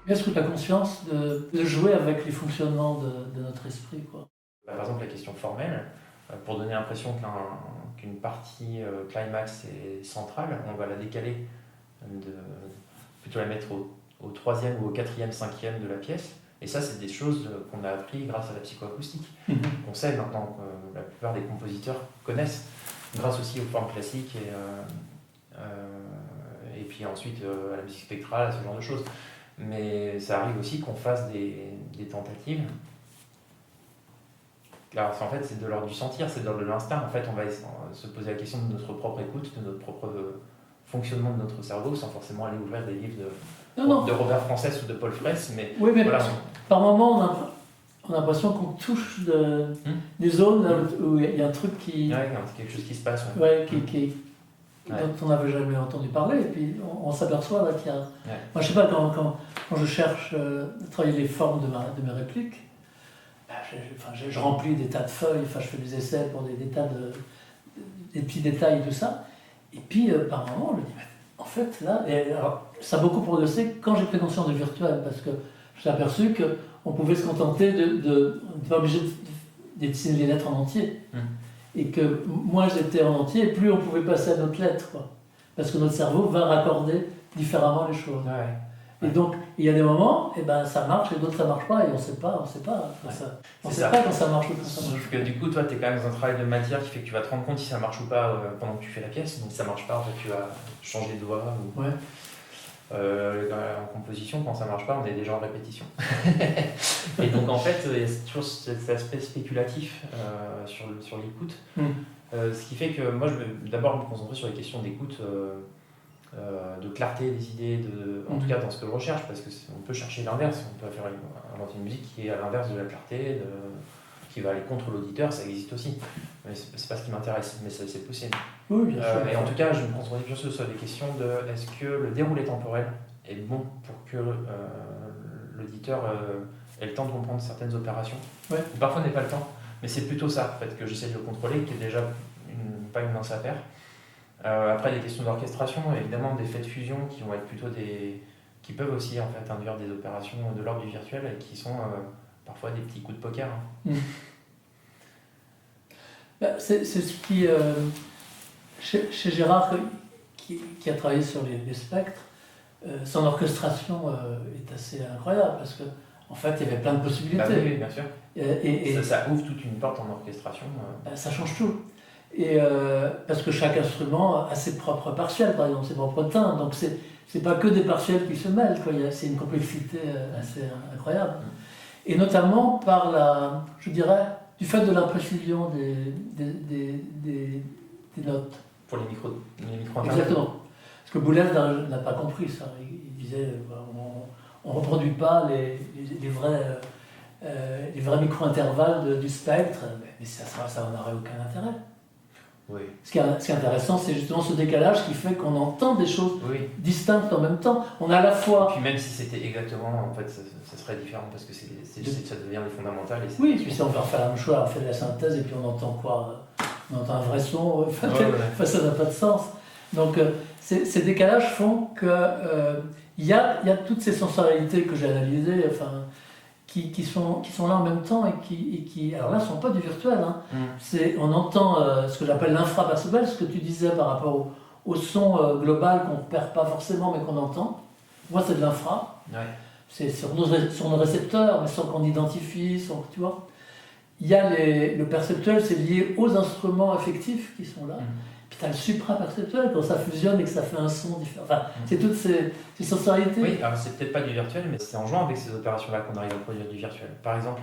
Est-ce que tu as conscience de jouer avec les fonctionnements de notre esprit, quoi? Par exemple, la question formelle, pour donner l'impression qu'une partie climax est centrale, on va la décaler, plutôt la mettre au troisième ou au quatrième, cinquième de la pièce. Et ça, c'est des choses qu'on a appris grâce à la psychoacoustique. On sait maintenant que la plupart des compositeurs connaissent, grâce aussi aux formes classiques et puis ensuite à la musique spectrale, à ce genre de choses. Mais ça arrive aussi qu'on fasse des tentatives. Alors, en fait, c'est de l'ordre du sentir, c'est de l'ordre de l'instinct. En fait, on va se poser la question de notre propre écoute, de notre propre fonctionnement de notre cerveau, sans forcément aller ouvrir des livres de Robert Frances ou de Paul Fraisse. Mais, oui, mais voilà. Par moment, on a l'impression qu'on touche des zones où il y a un truc qui... Ouais, quelque chose qui se passe. Ouais, dont on n'avait jamais entendu parler. Et puis, on s'aperçoit là, qu'il y a... Ouais. Moi, je sais pas, quand je cherche à travailler les formes de mes répliques, je remplis des tas de feuilles, je fais des essais pour des tas des petits détails, tout ça. Et puis, par moment, je me dis, en fait, là, alors, ça a beaucoup progressé quand j'ai pris conscience du virtuel, parce que je suis aperçu qu'on pouvait se contenter de pas obligé de dessiner les lettres en entier. Et que moins j'étais en entier, plus on pouvait passer à notre lettre, quoi. Parce que notre cerveau va raccorder différemment les choses. Ouais. Et donc, il y a des moments, ça marche, et d'autres ça marche pas, et on sait pas. On sait pas quand ça marche ou quand ça marche. Sauf que du coup, toi, tu es quand même dans un travail de matière qui fait que tu vas te rendre compte si ça marche ou pas pendant que tu fais la pièce. Donc si ça marche pas, en fait, tu vas changer de doigt. Ouais. En composition, quand ça marche pas, on est déjà en répétition. Et donc en fait, il y a toujours cet aspect spéculatif sur l'écoute. Ce qui fait que moi, je vais d'abord me concentrer sur les questions d'écoute, de clarté des idées, en tout cas dans ce que je recherche, parce qu'on peut chercher l'inverse, on peut inventer une musique qui est à l'inverse de la clarté, qui va aller contre l'auditeur, ça existe aussi. Mais c'est pas ce qui m'intéresse, mais c'est possible. Oui, bien sûr. Et en tout cas, je me concentrerai bien sûr sur des questions de est-ce que le déroulé temporel est bon pour que l'auditeur ait le temps de comprendre certaines opérations. Ouais. Ou parfois n'ait pas le temps, mais c'est plutôt ça en fait, que j'essaie de le contrôler, qui est déjà pas une mince affaire. Après, des questions d'orchestration, évidemment, des faits de fusion qui vont être plutôt qui peuvent aussi en fait induire des opérations de l'ordre du virtuel et qui sont parfois des petits coups de poker. C'est ce qui, chez Gérard, qui a travaillé sur les spectres, son orchestration est assez incroyable parce que en fait, il y avait plein de possibilités. Bah oui, bien sûr. Et ça ouvre toute une porte en orchestration. Ça change tout. Et parce que chaque instrument a ses propres partiels, par exemple, ses propres teintes. Donc c'est pas que des partiels qui se mêlent, quoi. C'est une complexité assez incroyable. Et notamment par je dirais, du fait de l'imprécision des notes. Pour les micros internes. Exactement. Parce que Boulez n'a pas compris ça. Il disait on ne reproduit pas les vrais micro-intervalles du spectre, mais ça n'aurait aucun intérêt. Oui. Ce qui est intéressant, c'est justement ce décalage qui fait qu'on entend des choses distinctes en même temps. On a à la fois... Et puis même si c'était exactement, en fait, ça serait différent parce que ça devient des fondamentales. Oui, et puis si on va faire la même chose, on fait de la synthèse et puis on entend quoi? On entend un vrai son, ça n'a pas de sens. Donc ces décalages font que il y a toutes ces sensorialités que j'ai analysées, enfin, qui sont là en même temps et qui alors là, sont pas du virtuel. Hein. On entend ce que j'appelle l'infraperceptuel, ce que tu disais par rapport au son global qu'on ne perd pas forcément mais qu'on entend. Moi, c'est de l'infra. Ouais. C'est sur nos récepteurs, mais sans qu'on identifie, tu vois. Il y a le perceptuel, c'est lié aux instruments affectifs qui sont là. Puis tu as le supraperceptuel, quand ça fusionne et que ça fait un son différent. Enfin, c'est toutes ces sensorialités. Oui, alors c'est peut-être pas du virtuel, mais c'est en jouant avec ces opérations-là qu'on arrive à produire du virtuel. Par exemple.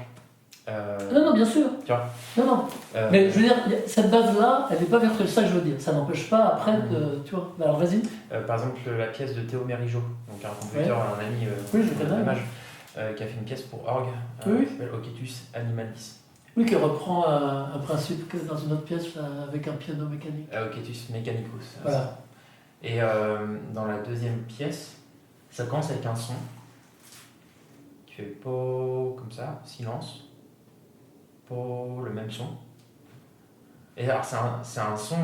Non, bien sûr. Tu vois. Non. Mais je veux dire, cette base-là, elle n'est pas virtuelle, c'est ça que je veux dire. Ça n'empêche pas après de. Tu vois. Alors vas-y. Par exemple, la pièce de Théo Mérigeau, donc un compositeur, un ami oui, je connais, qui a fait une pièce pour orgue oui. qui s'appelle Ocetus Animalis. Oui, qui reprend un principe que dans une autre pièce avec un piano mécanique. Ocetus Mechanicus. Voilà. Et dans la deuxième pièce, ça commence avec un son qui fait po comme ça, silence, po, le même son. Et alors c'est un son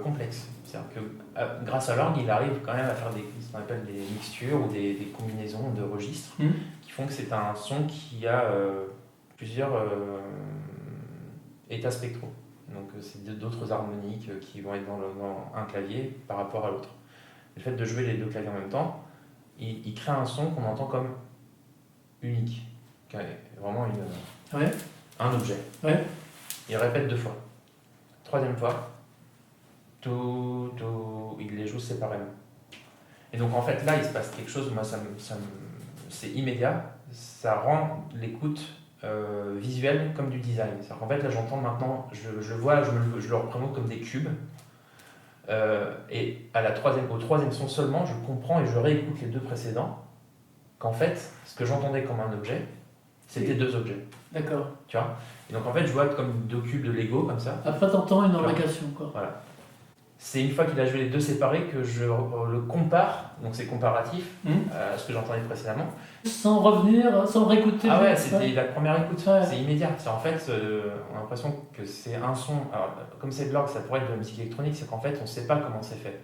complexe. C'est-à-dire que grâce à l'orgue, il arrive quand même à faire ce qu'on appelle des mixtures ou des combinaisons de registres qui font que c'est un son qui a plusieurs états spectraux. Donc c'est d'autres harmoniques qui vont être dans un clavier par rapport à l'autre. Le fait de jouer les deux claviers en même temps, il crée un son qu'on entend comme unique, qui est vraiment un objet. Ouais. Il répète 2 fois. Troisième fois, il les joue séparément. Et donc en fait là, il se passe quelque chose, moi c'est immédiat, ça rend l'écoute visuelle comme du design. C'est-à-dire qu'en fait là j'entends maintenant, je vois, je le représente comme des cubes. Et au troisième son seulement, je comprends et je réécoute les 2 précédents, qu'en fait, ce que j'entendais comme un objet, c'était 2 objets. D'accord. Tu vois. Et donc en fait, je vois comme 2 cubes de Lego, comme ça. Après, t'entends une imbrication, quoi. Voilà. C'est une fois qu'il a joué les 2 séparés que je le compare, donc c'est comparatif à ce que j'entendais précédemment. Sans revenir, sans réécouter. Ah ouais, c'était la première écoute, ouais. C'est immédiat. En fait, on a l'impression que c'est un son. Alors, comme c'est de l'orgue, ça pourrait être de la musique électronique, c'est qu'en fait, on ne sait pas comment c'est fait.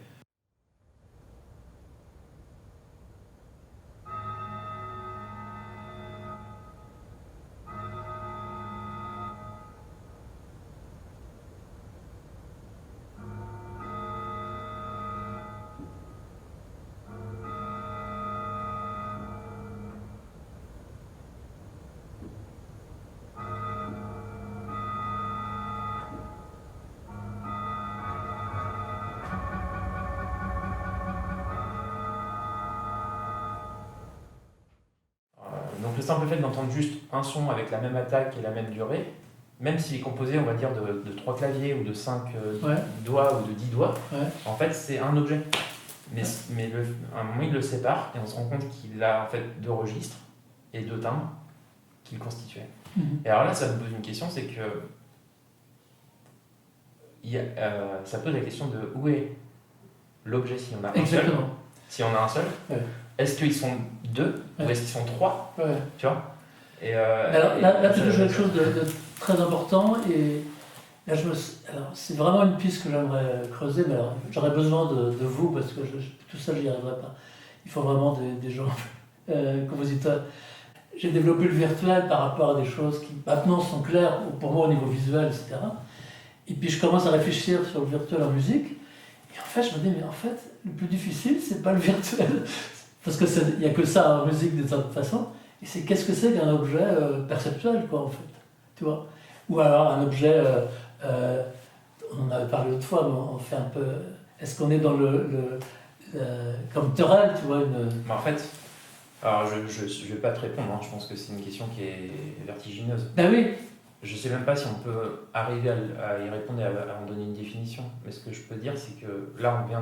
Donc le simple fait d'entendre juste un son avec la même attaque et la même durée, même s'il est composé, on va dire, de 3 claviers ou de 5 doigts ou de 10 doigts, en fait c'est un objet. Mais à un moment il le sépare et on se rend compte qu'il a en fait 2 registres et 2 timbres qu'il constituait. Et alors là ça me pose une question, c'est que ça pose la question de où est l'objet si on a un seul. Si on a un seul, est-ce qu'ils sont 2 ou est-ce qu'ils sont 3 tu vois. Et alors là tu touches quelque chose de très important et là alors c'est vraiment une piste que j'aimerais creuser, mais alors j'aurais besoin de vous parce que tout ça j'y arriverai pas. Il faut vraiment des gens compositeurs. J'ai développé le virtuel par rapport à des choses qui maintenant sont claires pour moi au niveau visuel, etc. Et puis je commence à réfléchir sur le virtuel en musique. Et en fait, je me dis, mais en fait, le plus difficile, c'est pas le virtuel. Parce qu'il n'y a que ça en musique de toute façon. Et c'est qu'est-ce que c'est qu'un objet perceptuel, quoi, en fait. Tu vois. Ou alors un objet, on en avait parlé l'autre fois, mais on fait un peu. Est-ce qu'on est dans comme Turel, tu vois Mais en fait, alors je ne vais pas te répondre, hein. Je pense que c'est une question qui est vertigineuse. Ben oui. Je ne sais même pas si on peut arriver à y répondre et à en donner une définition. Mais ce que je peux dire, c'est que là, on vient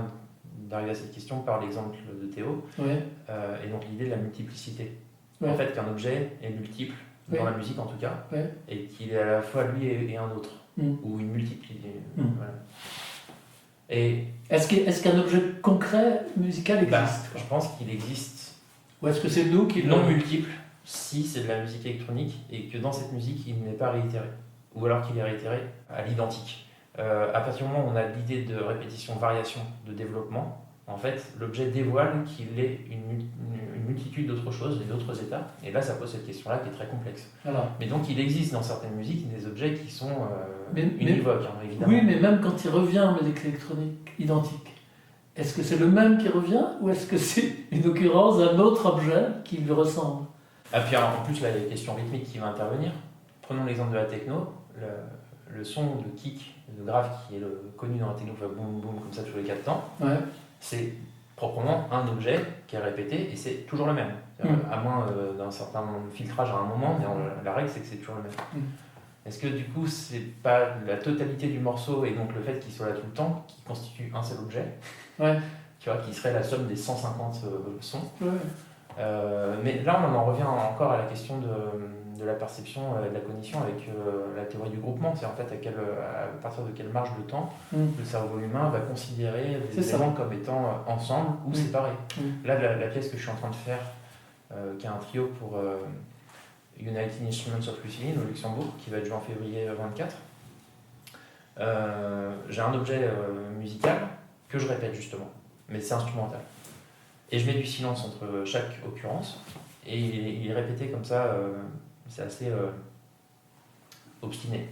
d'arriver à cette question par l'exemple de Théo. Et donc l'idée de la multiplicité. En fait, qu'un objet est multiple, dans la musique en tout cas, et qu'il est à la fois lui et un autre, ou une multiplicité. Voilà. Et est-ce qu'un objet concret musical existe je pense qu'il existe. Ou est-ce que c'est nous qui non multiple, si c'est de la musique électronique, et que dans cette musique, il n'est pas réitéré. Ou alors qu'il est réitéré à l'identique. À partir du moment où on a l'idée de répétition, variation, de développement, en fait, l'objet dévoile qu'il est une multitude d'autres choses et d'autres états. Et là, ça pose cette question-là qui est très complexe. Voilà. Mais donc, il existe dans certaines musiques des objets qui sont Mais- univoques, hein, évidemment. Oui, mais même quand il revient en musique électronique identique, est-ce que c'est le même qui revient ou est-ce que c'est une occurrence d'un autre objet qui lui ressemble? Ah, puis en plus, là, il y a la question rythmique qui va intervenir. Prenons l'exemple de la techno. Le son de kick, de grave qui est connu dans la techno, fait boum boum comme ça tous les 4 temps. Ouais. C'est proprement un objet qui est répété et c'est toujours le même. À moins d'un certain filtrage à un moment, mais la règle c'est que c'est toujours le même. Est-ce que du coup c'est pas la totalité du morceau et donc le fait qu'il soit là tout le temps qui constitue un seul objet, Ouais. tu vois, qui serait la somme des 150 sons. Ouais. Mais là on en revient encore à la question de la perception et de la cognition avec la théorie du groupement. C'est en fait à partir de quelle marge de temps le cerveau humain va considérer les éléments comme étant ensemble ou séparés. Là, la pièce que je suis en train de faire, qui est un trio pour United Instruments of Lucille au Luxembourg, qui va être joué en février 24, j'ai un objet musical que je répète justement, mais c'est instrumental. Et je mets du silence entre chaque occurrence, et il est répété comme ça, c'est assez obstiné.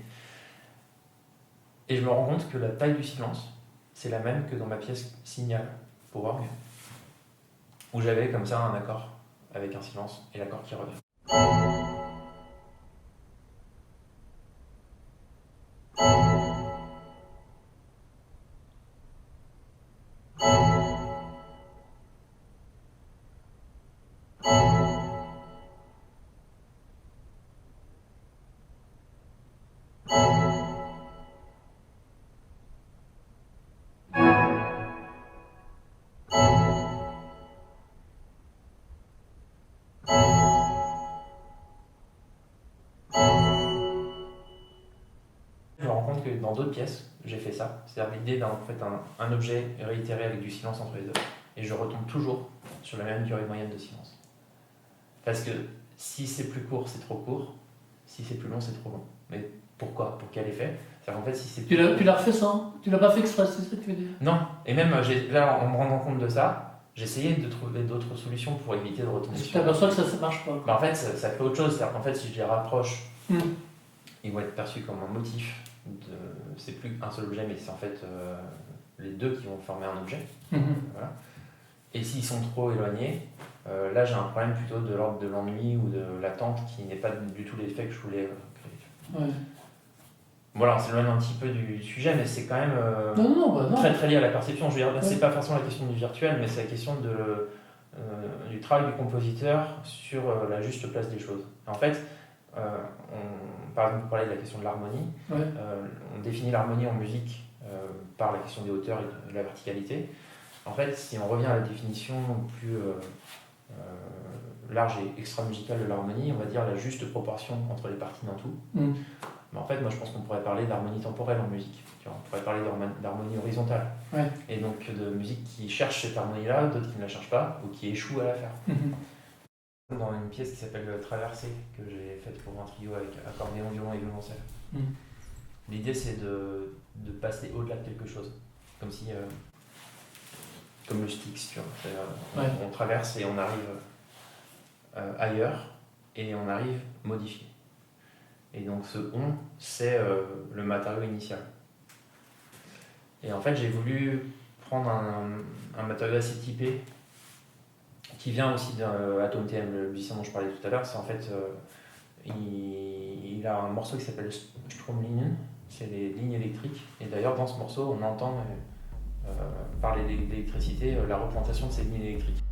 Et je me rends compte que la taille du silence, c'est la même que dans ma pièce Signal pour orgue, où j'avais comme ça un accord avec un silence et l'accord qui revient. Je me rends compte que dans d'autres pièces, j'ai fait ça. C'est-à-dire l'idée d'un en fait, un objet réitéré avec du silence entre les deux. Et je retombe toujours sur la même durée moyenne de silence. Parce que si c'est plus court, c'est trop court. Si c'est plus long, c'est trop long. Mais pourquoi? Pour quel effet? C'est-à-dire qu'en fait, si c'est Tu l'as refait sans? Tu l'as pas fait exprès, c'est ça que tu veux dire? Non. Et même là, en me rendant compte de ça, j'essayais de trouver d'autres solutions pour éviter de retomber Tu sur... t'aperçois que ça ne marche pas. Bah, en fait, ça fait autre chose. C'est-à-dire qu'en fait, si je les rapproche, ils vont être perçus comme un motif. C'est plus un seul objet, mais c'est en fait les deux qui vont former un objet. Voilà. Et s'ils sont trop éloignés, là j'ai un problème plutôt de l'ordre de l'ennui ou de l'attente qui n'est pas du tout l'effet que je voulais créer. Ouais. Voilà, on s'éloigne un petit peu du sujet, mais c'est quand même Non. très très lié à la perception. Je veux dire, c'est pas forcément la question du virtuel, mais c'est la question du travail du compositeur sur la juste place des choses. En fait, par exemple, pour parler de la question de l'harmonie, on définit l'harmonie en musique par la question des hauteurs et de la verticalité. En fait, si on revient à la définition plus large et extra-musicale de l'harmonie, on va dire la juste proportion entre les parties d'un tout. Mais en fait, moi je pense qu'on pourrait parler d'harmonie temporelle en musique. Tu vois, on pourrait parler d'harmonie horizontale. Ouais. Et donc de musique qui cherche cette harmonie-là, d'autres qui ne la cherchent pas ou qui échouent à la faire. Dans une pièce qui s'appelle Traversée, que j'ai faite pour un trio avec accordéon, violon et violoncelle. L'idée c'est de passer au-delà de quelque chose. Comme si... comme le Styx, tu vois. On traverse et on arrive ailleurs et on arrive modifié. Et donc ce on, c'est le matériau initial. Et en fait, j'ai voulu prendre un matériau assez typé qui vient aussi d'Atom TM, le musicien dont je parlais tout à l'heure. C'est en fait, il a un morceau qui s'appelle Stromlinien, c'est les lignes électriques. Et d'ailleurs, dans ce morceau, on entend parler d'électricité, la représentation de ces lignes électriques.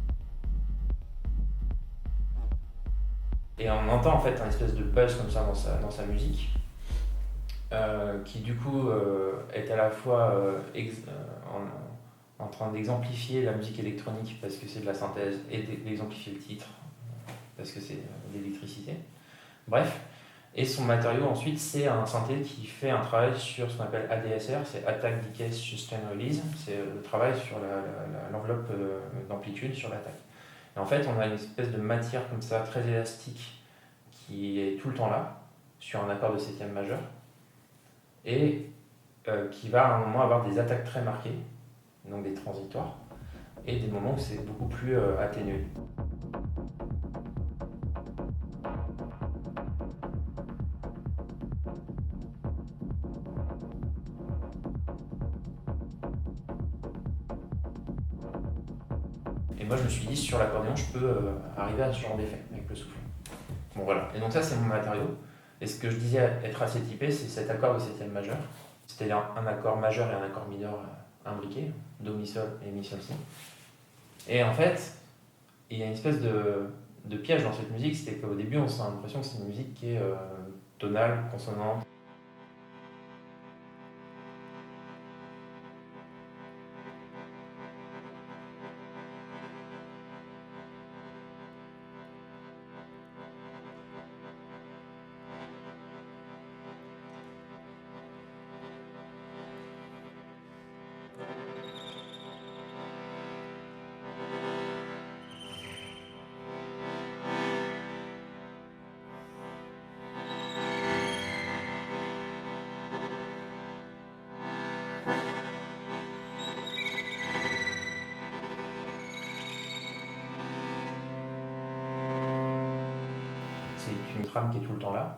Et on entend en fait un espèce de buzz comme ça dans sa musique, qui du coup est à la fois en train d'exemplifier la musique électronique parce que c'est de la synthèse et d'exemplifier le titre parce que c'est de l'électricité. Bref, et son matériau ensuite c'est un synthé qui fait un travail sur ce qu'on appelle ADSR, c'est Attack, Decay, Sustain, Release, c'est le travail sur l'enveloppe d'amplitude sur l'attaque. Et en fait on a une espèce de matière comme ça très élastique qui est tout le temps là, sur un accord de septième majeur, et qui va à un moment avoir des attaques très marquées, donc des transitoires, et des moments où c'est beaucoup plus atténué. Et moi je me suis dit sur l'accordéon je peux arriver à ce genre d'effet avec le souffle. Bon voilà, et donc ça c'est mon matériau. Et ce que je disais être assez typé, c'est cet accord de septième majeur. C'est-à-dire un accord majeur et un accord mineur imbriqués, Do, Mi, Sol et Mi, Sol, Si. Et en fait, il y a une espèce de piège dans cette musique, c'est qu'au début on a l'impression que c'est une musique qui est tonale, consonante. C'est une trame qui est tout le temps là.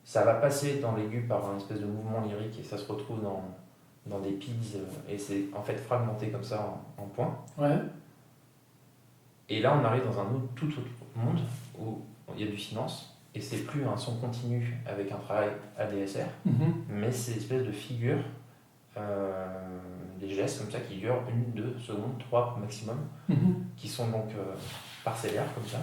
Ça va passer dans l'aigu par un espèce de mouvement lyrique et ça se retrouve dans des pids et c'est en fait fragmenté comme ça en points. Ouais. Et là on arrive dans un tout autre monde où il y a du silence et c'est plus un son continu avec un travail ADSR, mais c'est une espèce de figure, des gestes comme ça qui durent 1, 2 secondes, 3 maximum, qui sont donc parcellaires comme ça.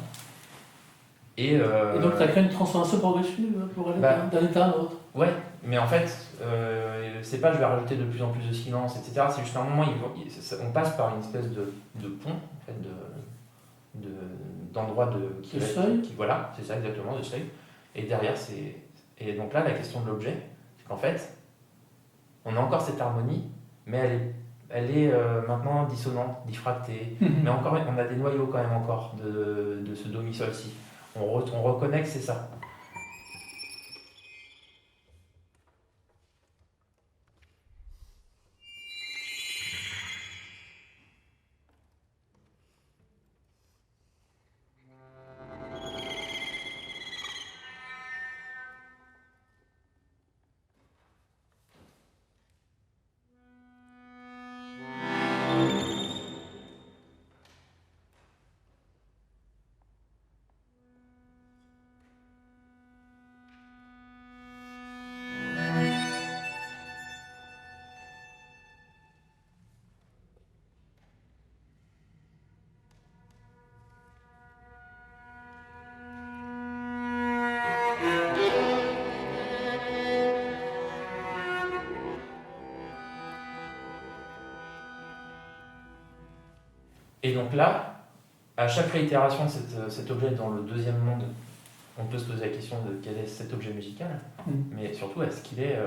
Et donc tu as créé une transformation progressive pour aller d'un état à un autre. Ouais, mais en fait, c'est pas je vais rajouter de plus en plus de silence, etc. C'est juste un moment, on passe par une espèce de pont, en fait, d'endroit de seuil. Voilà, c'est ça exactement, de seuil. Et derrière, et donc là, la question de l'objet, c'est qu'en fait, on a encore cette harmonie, mais elle est maintenant dissonante, diffractée. Mais encore, on a des noyaux quand même encore de ce Do, Mi, Sol, Si. On reconnaît que c'est ça. Et donc là, à chaque réitération de cet objet dans le deuxième monde, on peut se poser la question de quel est cet objet musical, mais surtout est-ce qu'il est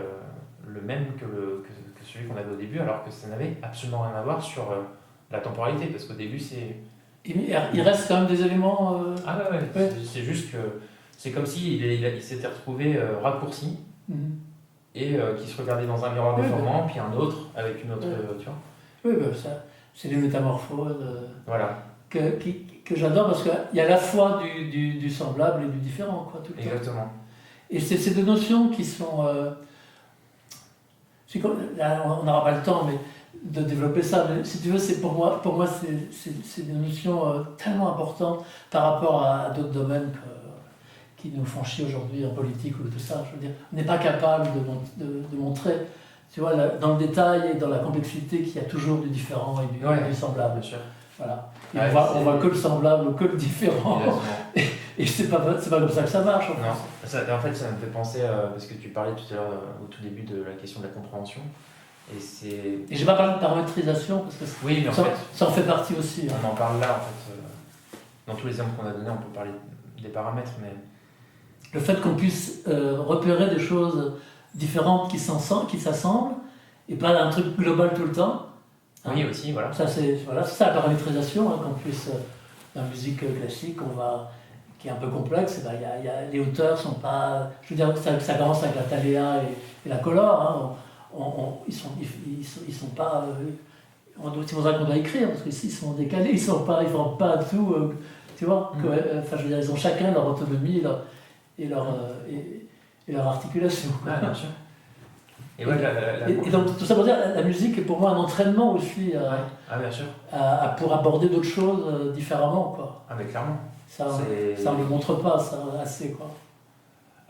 le même que celui qu'on avait au début, alors que ça n'avait absolument rien à voir sur la temporalité, parce qu'au début c'est... Il reste quand même des éléments... Ah ouais. C'est juste que c'est comme s'il il s'était retrouvé raccourci, et qui se regardait dans un miroir déformant, puis un autre avec une autre... tu vois. Oui, ça... C'est les métamorphoses voilà. que j'adore parce qu'il y a à la fois du semblable et du différent, quoi, tout le temps. Exactement. Et c'est ces deux notions qui sont... là, on n'aura pas le temps de développer ça, mais si tu veux, pour moi c'est des notions tellement importantes par rapport à d'autres domaines qui nous font chier aujourd'hui en politique ou tout ça. Je veux dire, on n'est pas capable de montrer... Tu vois, dans le détail et dans la complexité qu'il y a toujours du différent et du semblable. Bien sûr. Voilà. Et on voit que le semblable ou que le différent. Et c'est pas comme ça que ça marche. En fait, ça me fait penser, parce que tu parlais tout à l'heure au tout début de la question de la compréhension. Et j'ai pas parlé de paramétrisation, parce que oui, mais ça en fait partie aussi. On en parle là, en fait. Dans tous les exemples qu'on a donnés, on peut parler des paramètres, mais... Le fait qu'on puisse repérer des choses différentes qui s'assemblent et pas un truc global tout le temps. Oui, aussi, voilà. Ça, c'est ça la paramétrisation, qu'on puisse, dans la musique classique, qui est un peu complexe, les hauteurs sont pas... Je veux dire, ça commence avec la taléa et la colore, ils sont pas... c'est pour ça qu'on doit écrire, parce que s'ils sont décalés, ils ne forment pas tout, tu vois. Enfin, je veux dire, ils ont chacun leur autonomie et leur articulation. Ah, bien sûr. Et, ouais, et donc, tout ça pour dire, la musique est pour moi un entraînement aussi ah, bien sûr. pour aborder d'autres choses différemment, quoi. Ah, mais clairement. Ça on ne le montre pas, ça, assez, quoi.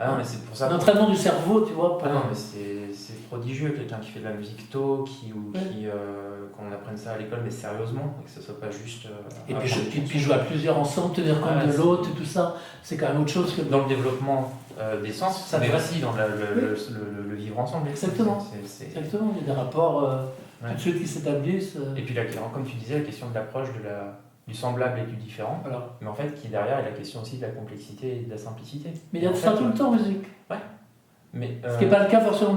Ah non, mais c'est pour ça. Un entraînement du cerveau, tu vois. Ah non, mais c'est prodigieux, quelqu'un qui fait de la musique tôt, qu'on apprenne ça à l'école, mais sérieusement, et que ce soit pas juste. Et puis jouer à plusieurs ensemble, tenir compte de l'autre et tout ça, c'est quand même autre chose que. Dans le développement des sens, ça mais aussi dans le vivre ensemble. Exactement. Exactement, il y a des rapports tout de suite qui s'établissent. Et puis, comme tu disais, la question de l'approche du semblable et du différent, voilà. Mais en fait, qui derrière est la question aussi de la complexité et de la simplicité. Mais il y a de ça tout le temps en musique. Ouais. Mais, ce qui n'est pas le cas forcément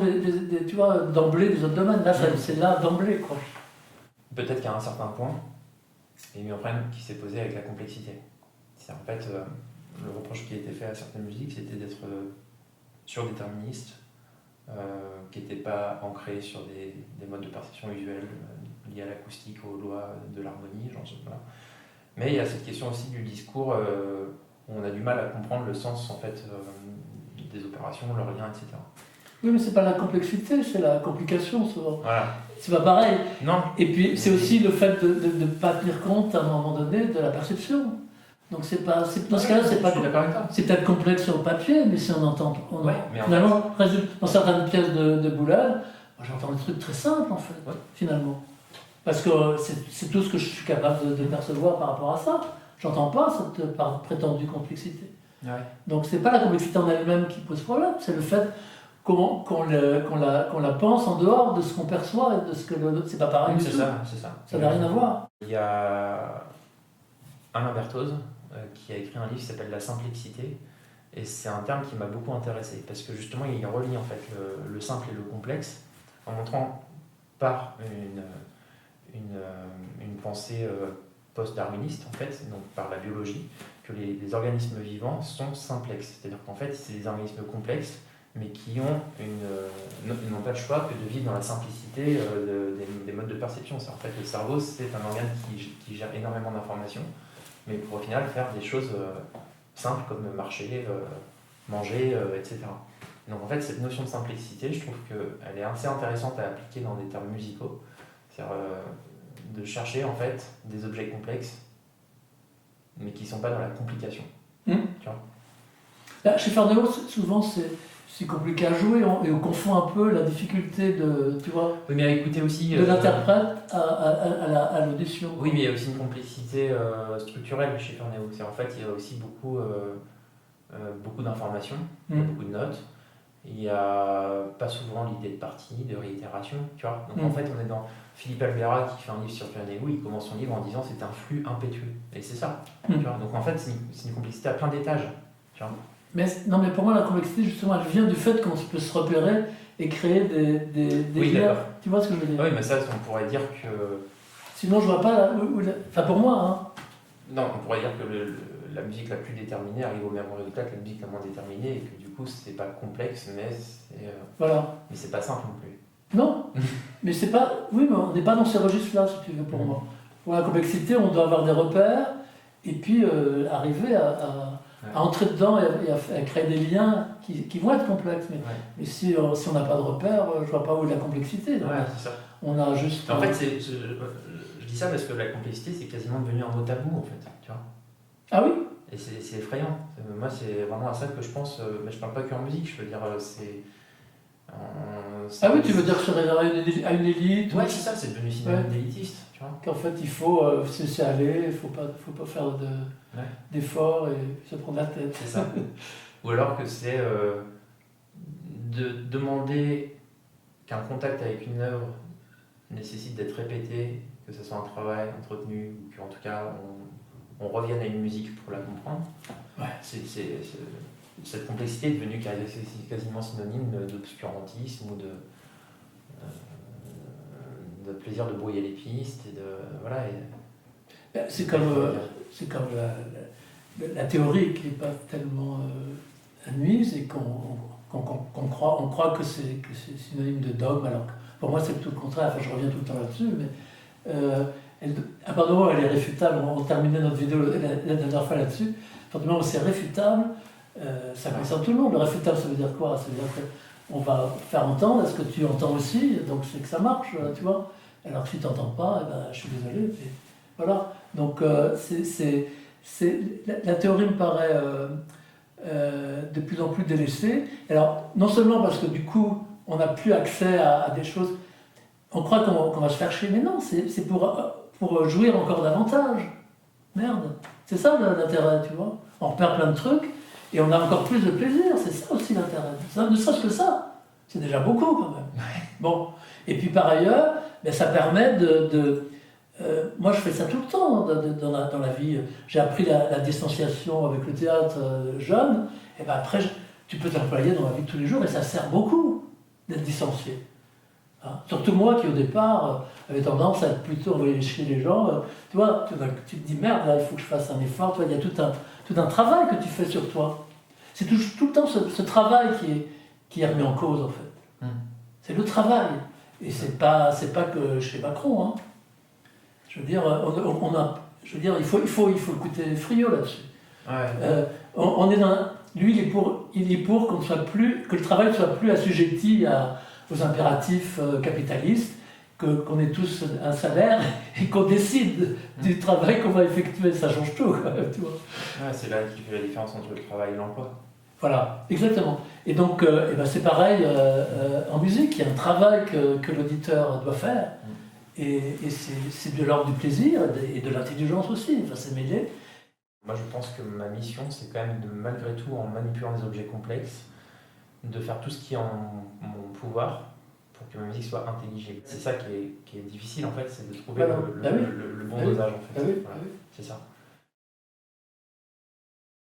tu vois, d'emblée des autres domaines. Là, c'est là d'emblée, quoi. Peut-être qu'à un certain point, il y a eu un problème qui s'est posé avec la complexité. C'est en fait, le reproche qui a été fait à certaines musiques, c'était d'être surdéterministe, qui n'étaient pas ancrés sur des modes de perception visuelle liés à l'acoustique, aux lois de l'harmonie, voilà. Mais il y a cette question aussi du discours où on a du mal à comprendre le sens en fait des opérations, leurs liens, etc. Oui, mais c'est pas la complexité, c'est la complication souvent. Voilà. C'est pas pareil. Non. Et puis c'est aussi le fait de ne pas tenir compte à un moment donné de la perception. Donc dans ce cas-là, c'est peut-être complexe sur le papier, mais si on entend, finalement, dans certaines pièces de Boulal, j'entends des trucs très simples en fait, finalement. Parce que c'est tout ce que je suis capable de percevoir par rapport à ça. J'entends pas cette prétendue complexité. Ouais. Donc c'est pas la complexité en elle-même qui pose problème, c'est le fait qu'on la pense en dehors de ce qu'on perçoit et de ce que c'est pas pareil. C'est ça. Ça n'a rien à voir. Il y a Alain Berthoz qui a écrit un livre qui s'appelle La Simplexité, et c'est un terme qui m'a beaucoup intéressé parce que justement il relie en fait le simple et le complexe en montrant par une pensée post-darwiniste en fait, donc par la biologie, que les organismes vivants sont simplexes, c'est-à-dire qu'en fait c'est des organismes complexes mais qui n'ont pas le choix que de vivre dans la simplicité des modes de perception. En fait, le cerveau, c'est un organe qui gère énormément d'informations, mais pour au final faire des choses simples comme marcher, manger, etc. Donc en fait, cette notion de simplicité, je trouve qu'elle est assez intéressante à appliquer dans des termes musicaux. C'est-à-dire de chercher en fait des objets complexes, mais qui ne sont pas dans la complication. Tu vois. Là, chez Fernando, souvent c'est compliqué à jouer et on confond un peu la difficulté tu vois, oui, mais à écouter aussi, de l'interprète à l'audition. Oui, mais il y a aussi une complexité structurelle chez Fernando. En fait, il y a aussi beaucoup d'informations, beaucoup de notes. Il n'y a pas souvent l'idée de partie, de réitération, tu vois. Donc en fait, on est dans Philippe Albera qui fait un livre sur Fernando, il commence son livre en disant c'est un flux impétueux. Et c'est ça, tu vois. Donc en fait, c'est une complexité à plein d'étages, tu vois. Mais pour moi, la complexité, justement, elle vient du fait qu'on peut se repérer et créer des liens. Tu vois ce que je veux dire? Oui, mais ça, on pourrait dire que... Sinon, je vois pas... Enfin, pour moi, hein. Non, on pourrait dire que la musique la plus déterminée arrive au même résultat que la musique la moins déterminée, et que du coup, c'est pas complexe, mais c'est... Voilà. Mais c'est pas simple non plus. Non, mais c'est pas... Oui, mais on n'est pas dans ces registres-là, si tu veux, pour moi. Pour la complexité, on doit avoir des repères, et puis arriver à entrer dedans et à créer des liens qui vont être complexes. Mais si on n'a pas de repères, je vois pas où est la complexité. Ouais, c'est ça. On a juste... En fait, je dis ça parce que la complexité, c'est quasiment devenu un mot tabou, en fait. Tu vois. Ah oui? Et c'est effrayant. Moi, c'est vraiment à ça que je pense. Mais je parle pas que en musique, je veux dire, ah oui, tu veux dire que c'est réservé à une élite? Ouais, c'est ça, c'est devenu synonyme d'élitiste. Qu'en fait, il faut se laisser aller, il ne faut pas faire d'efforts et se prendre la tête. C'est ça. Ou alors que c'est de demander qu'un contact avec une œuvre nécessite d'être répété, que ce soit un travail entretenu, ou qu'en tout cas on revienne à une musique pour la comprendre. Ouais. Cette complexité est devenue quasiment synonyme d'obscurantisme ou de plaisir de brouiller les pistes et de voilà. C'est comme la théorie qui n'est pas tellement admise et qu'on croit que c'est synonyme de dogme, alors que pour moi c'est tout le contraire. Enfin, je reviens tout le temps là-dessus, À partir du moment où elle est réfutable, on terminait notre vidéo la dernière fois là-dessus, à partir du moment où c'est réfutable, ça concerne tout le monde. Le réfutable, ça veut dire quoi? Ça veut dire qu'on va faire entendre, est-ce que tu entends aussi? Donc c'est que ça marche, tu vois. Alors que si tu n'entends pas, eh ben, je suis désolé. Et voilà. Donc la théorie me paraît de plus en plus délaissée. Alors, non seulement parce que du coup, on n'a plus accès à des choses, on croit qu'on va se faire chier, mais non, c'est pour jouir encore davantage. Merde, c'est ça l'intérêt, tu vois. On repère plein de trucs et on a encore plus de plaisir, c'est ça aussi l'intérêt. Ne serait-ce que ça, c'est déjà beaucoup quand même. Bon, et puis par ailleurs, ben, ça permet moi je fais ça tout le temps dans la vie. J'ai appris la distanciation avec le théâtre jeune, et ben après tu peux t'employer dans la vie de tous les jours et ça sert beaucoup d'être distancié. Hein, surtout moi qui au départ avait tendance à être plutôt envoyer chier les gens. Tu vois, tu te dis merde, là il faut que je fasse un effort. Toi, il y a tout un travail que tu fais sur toi. C'est tout le temps ce travail qui est remis en cause en fait. C'est le travail. Et c'est pas que chez Macron. Hein. Je veux dire, il faut écouter Friot là-dessus. Ouais. On est lui, il est pour que le travail ne soit plus assujetti aux impératifs capitalistes, qu'on ait tous un salaire et qu'on décide du travail qu'on va effectuer. Ça change tout, quand même, tu vois. Ouais, c'est là qui fait la différence entre le travail et l'emploi. Voilà, exactement. Et donc, ben c'est pareil en musique, il y a un travail que l'auditeur doit faire. Et c'est de l'ordre du plaisir et de l'intelligence aussi, enfin, c'est mêlé. Moi je pense que ma mission c'est quand même de, malgré tout, en manipulant des objets complexes, de faire tout ce qui est en mon pouvoir pour que ma musique soit intelligible. C'est ça qui est difficile en fait, c'est de trouver Voilà. le bon dosage en fait. Ah oui, voilà. ah oui. C'est ça.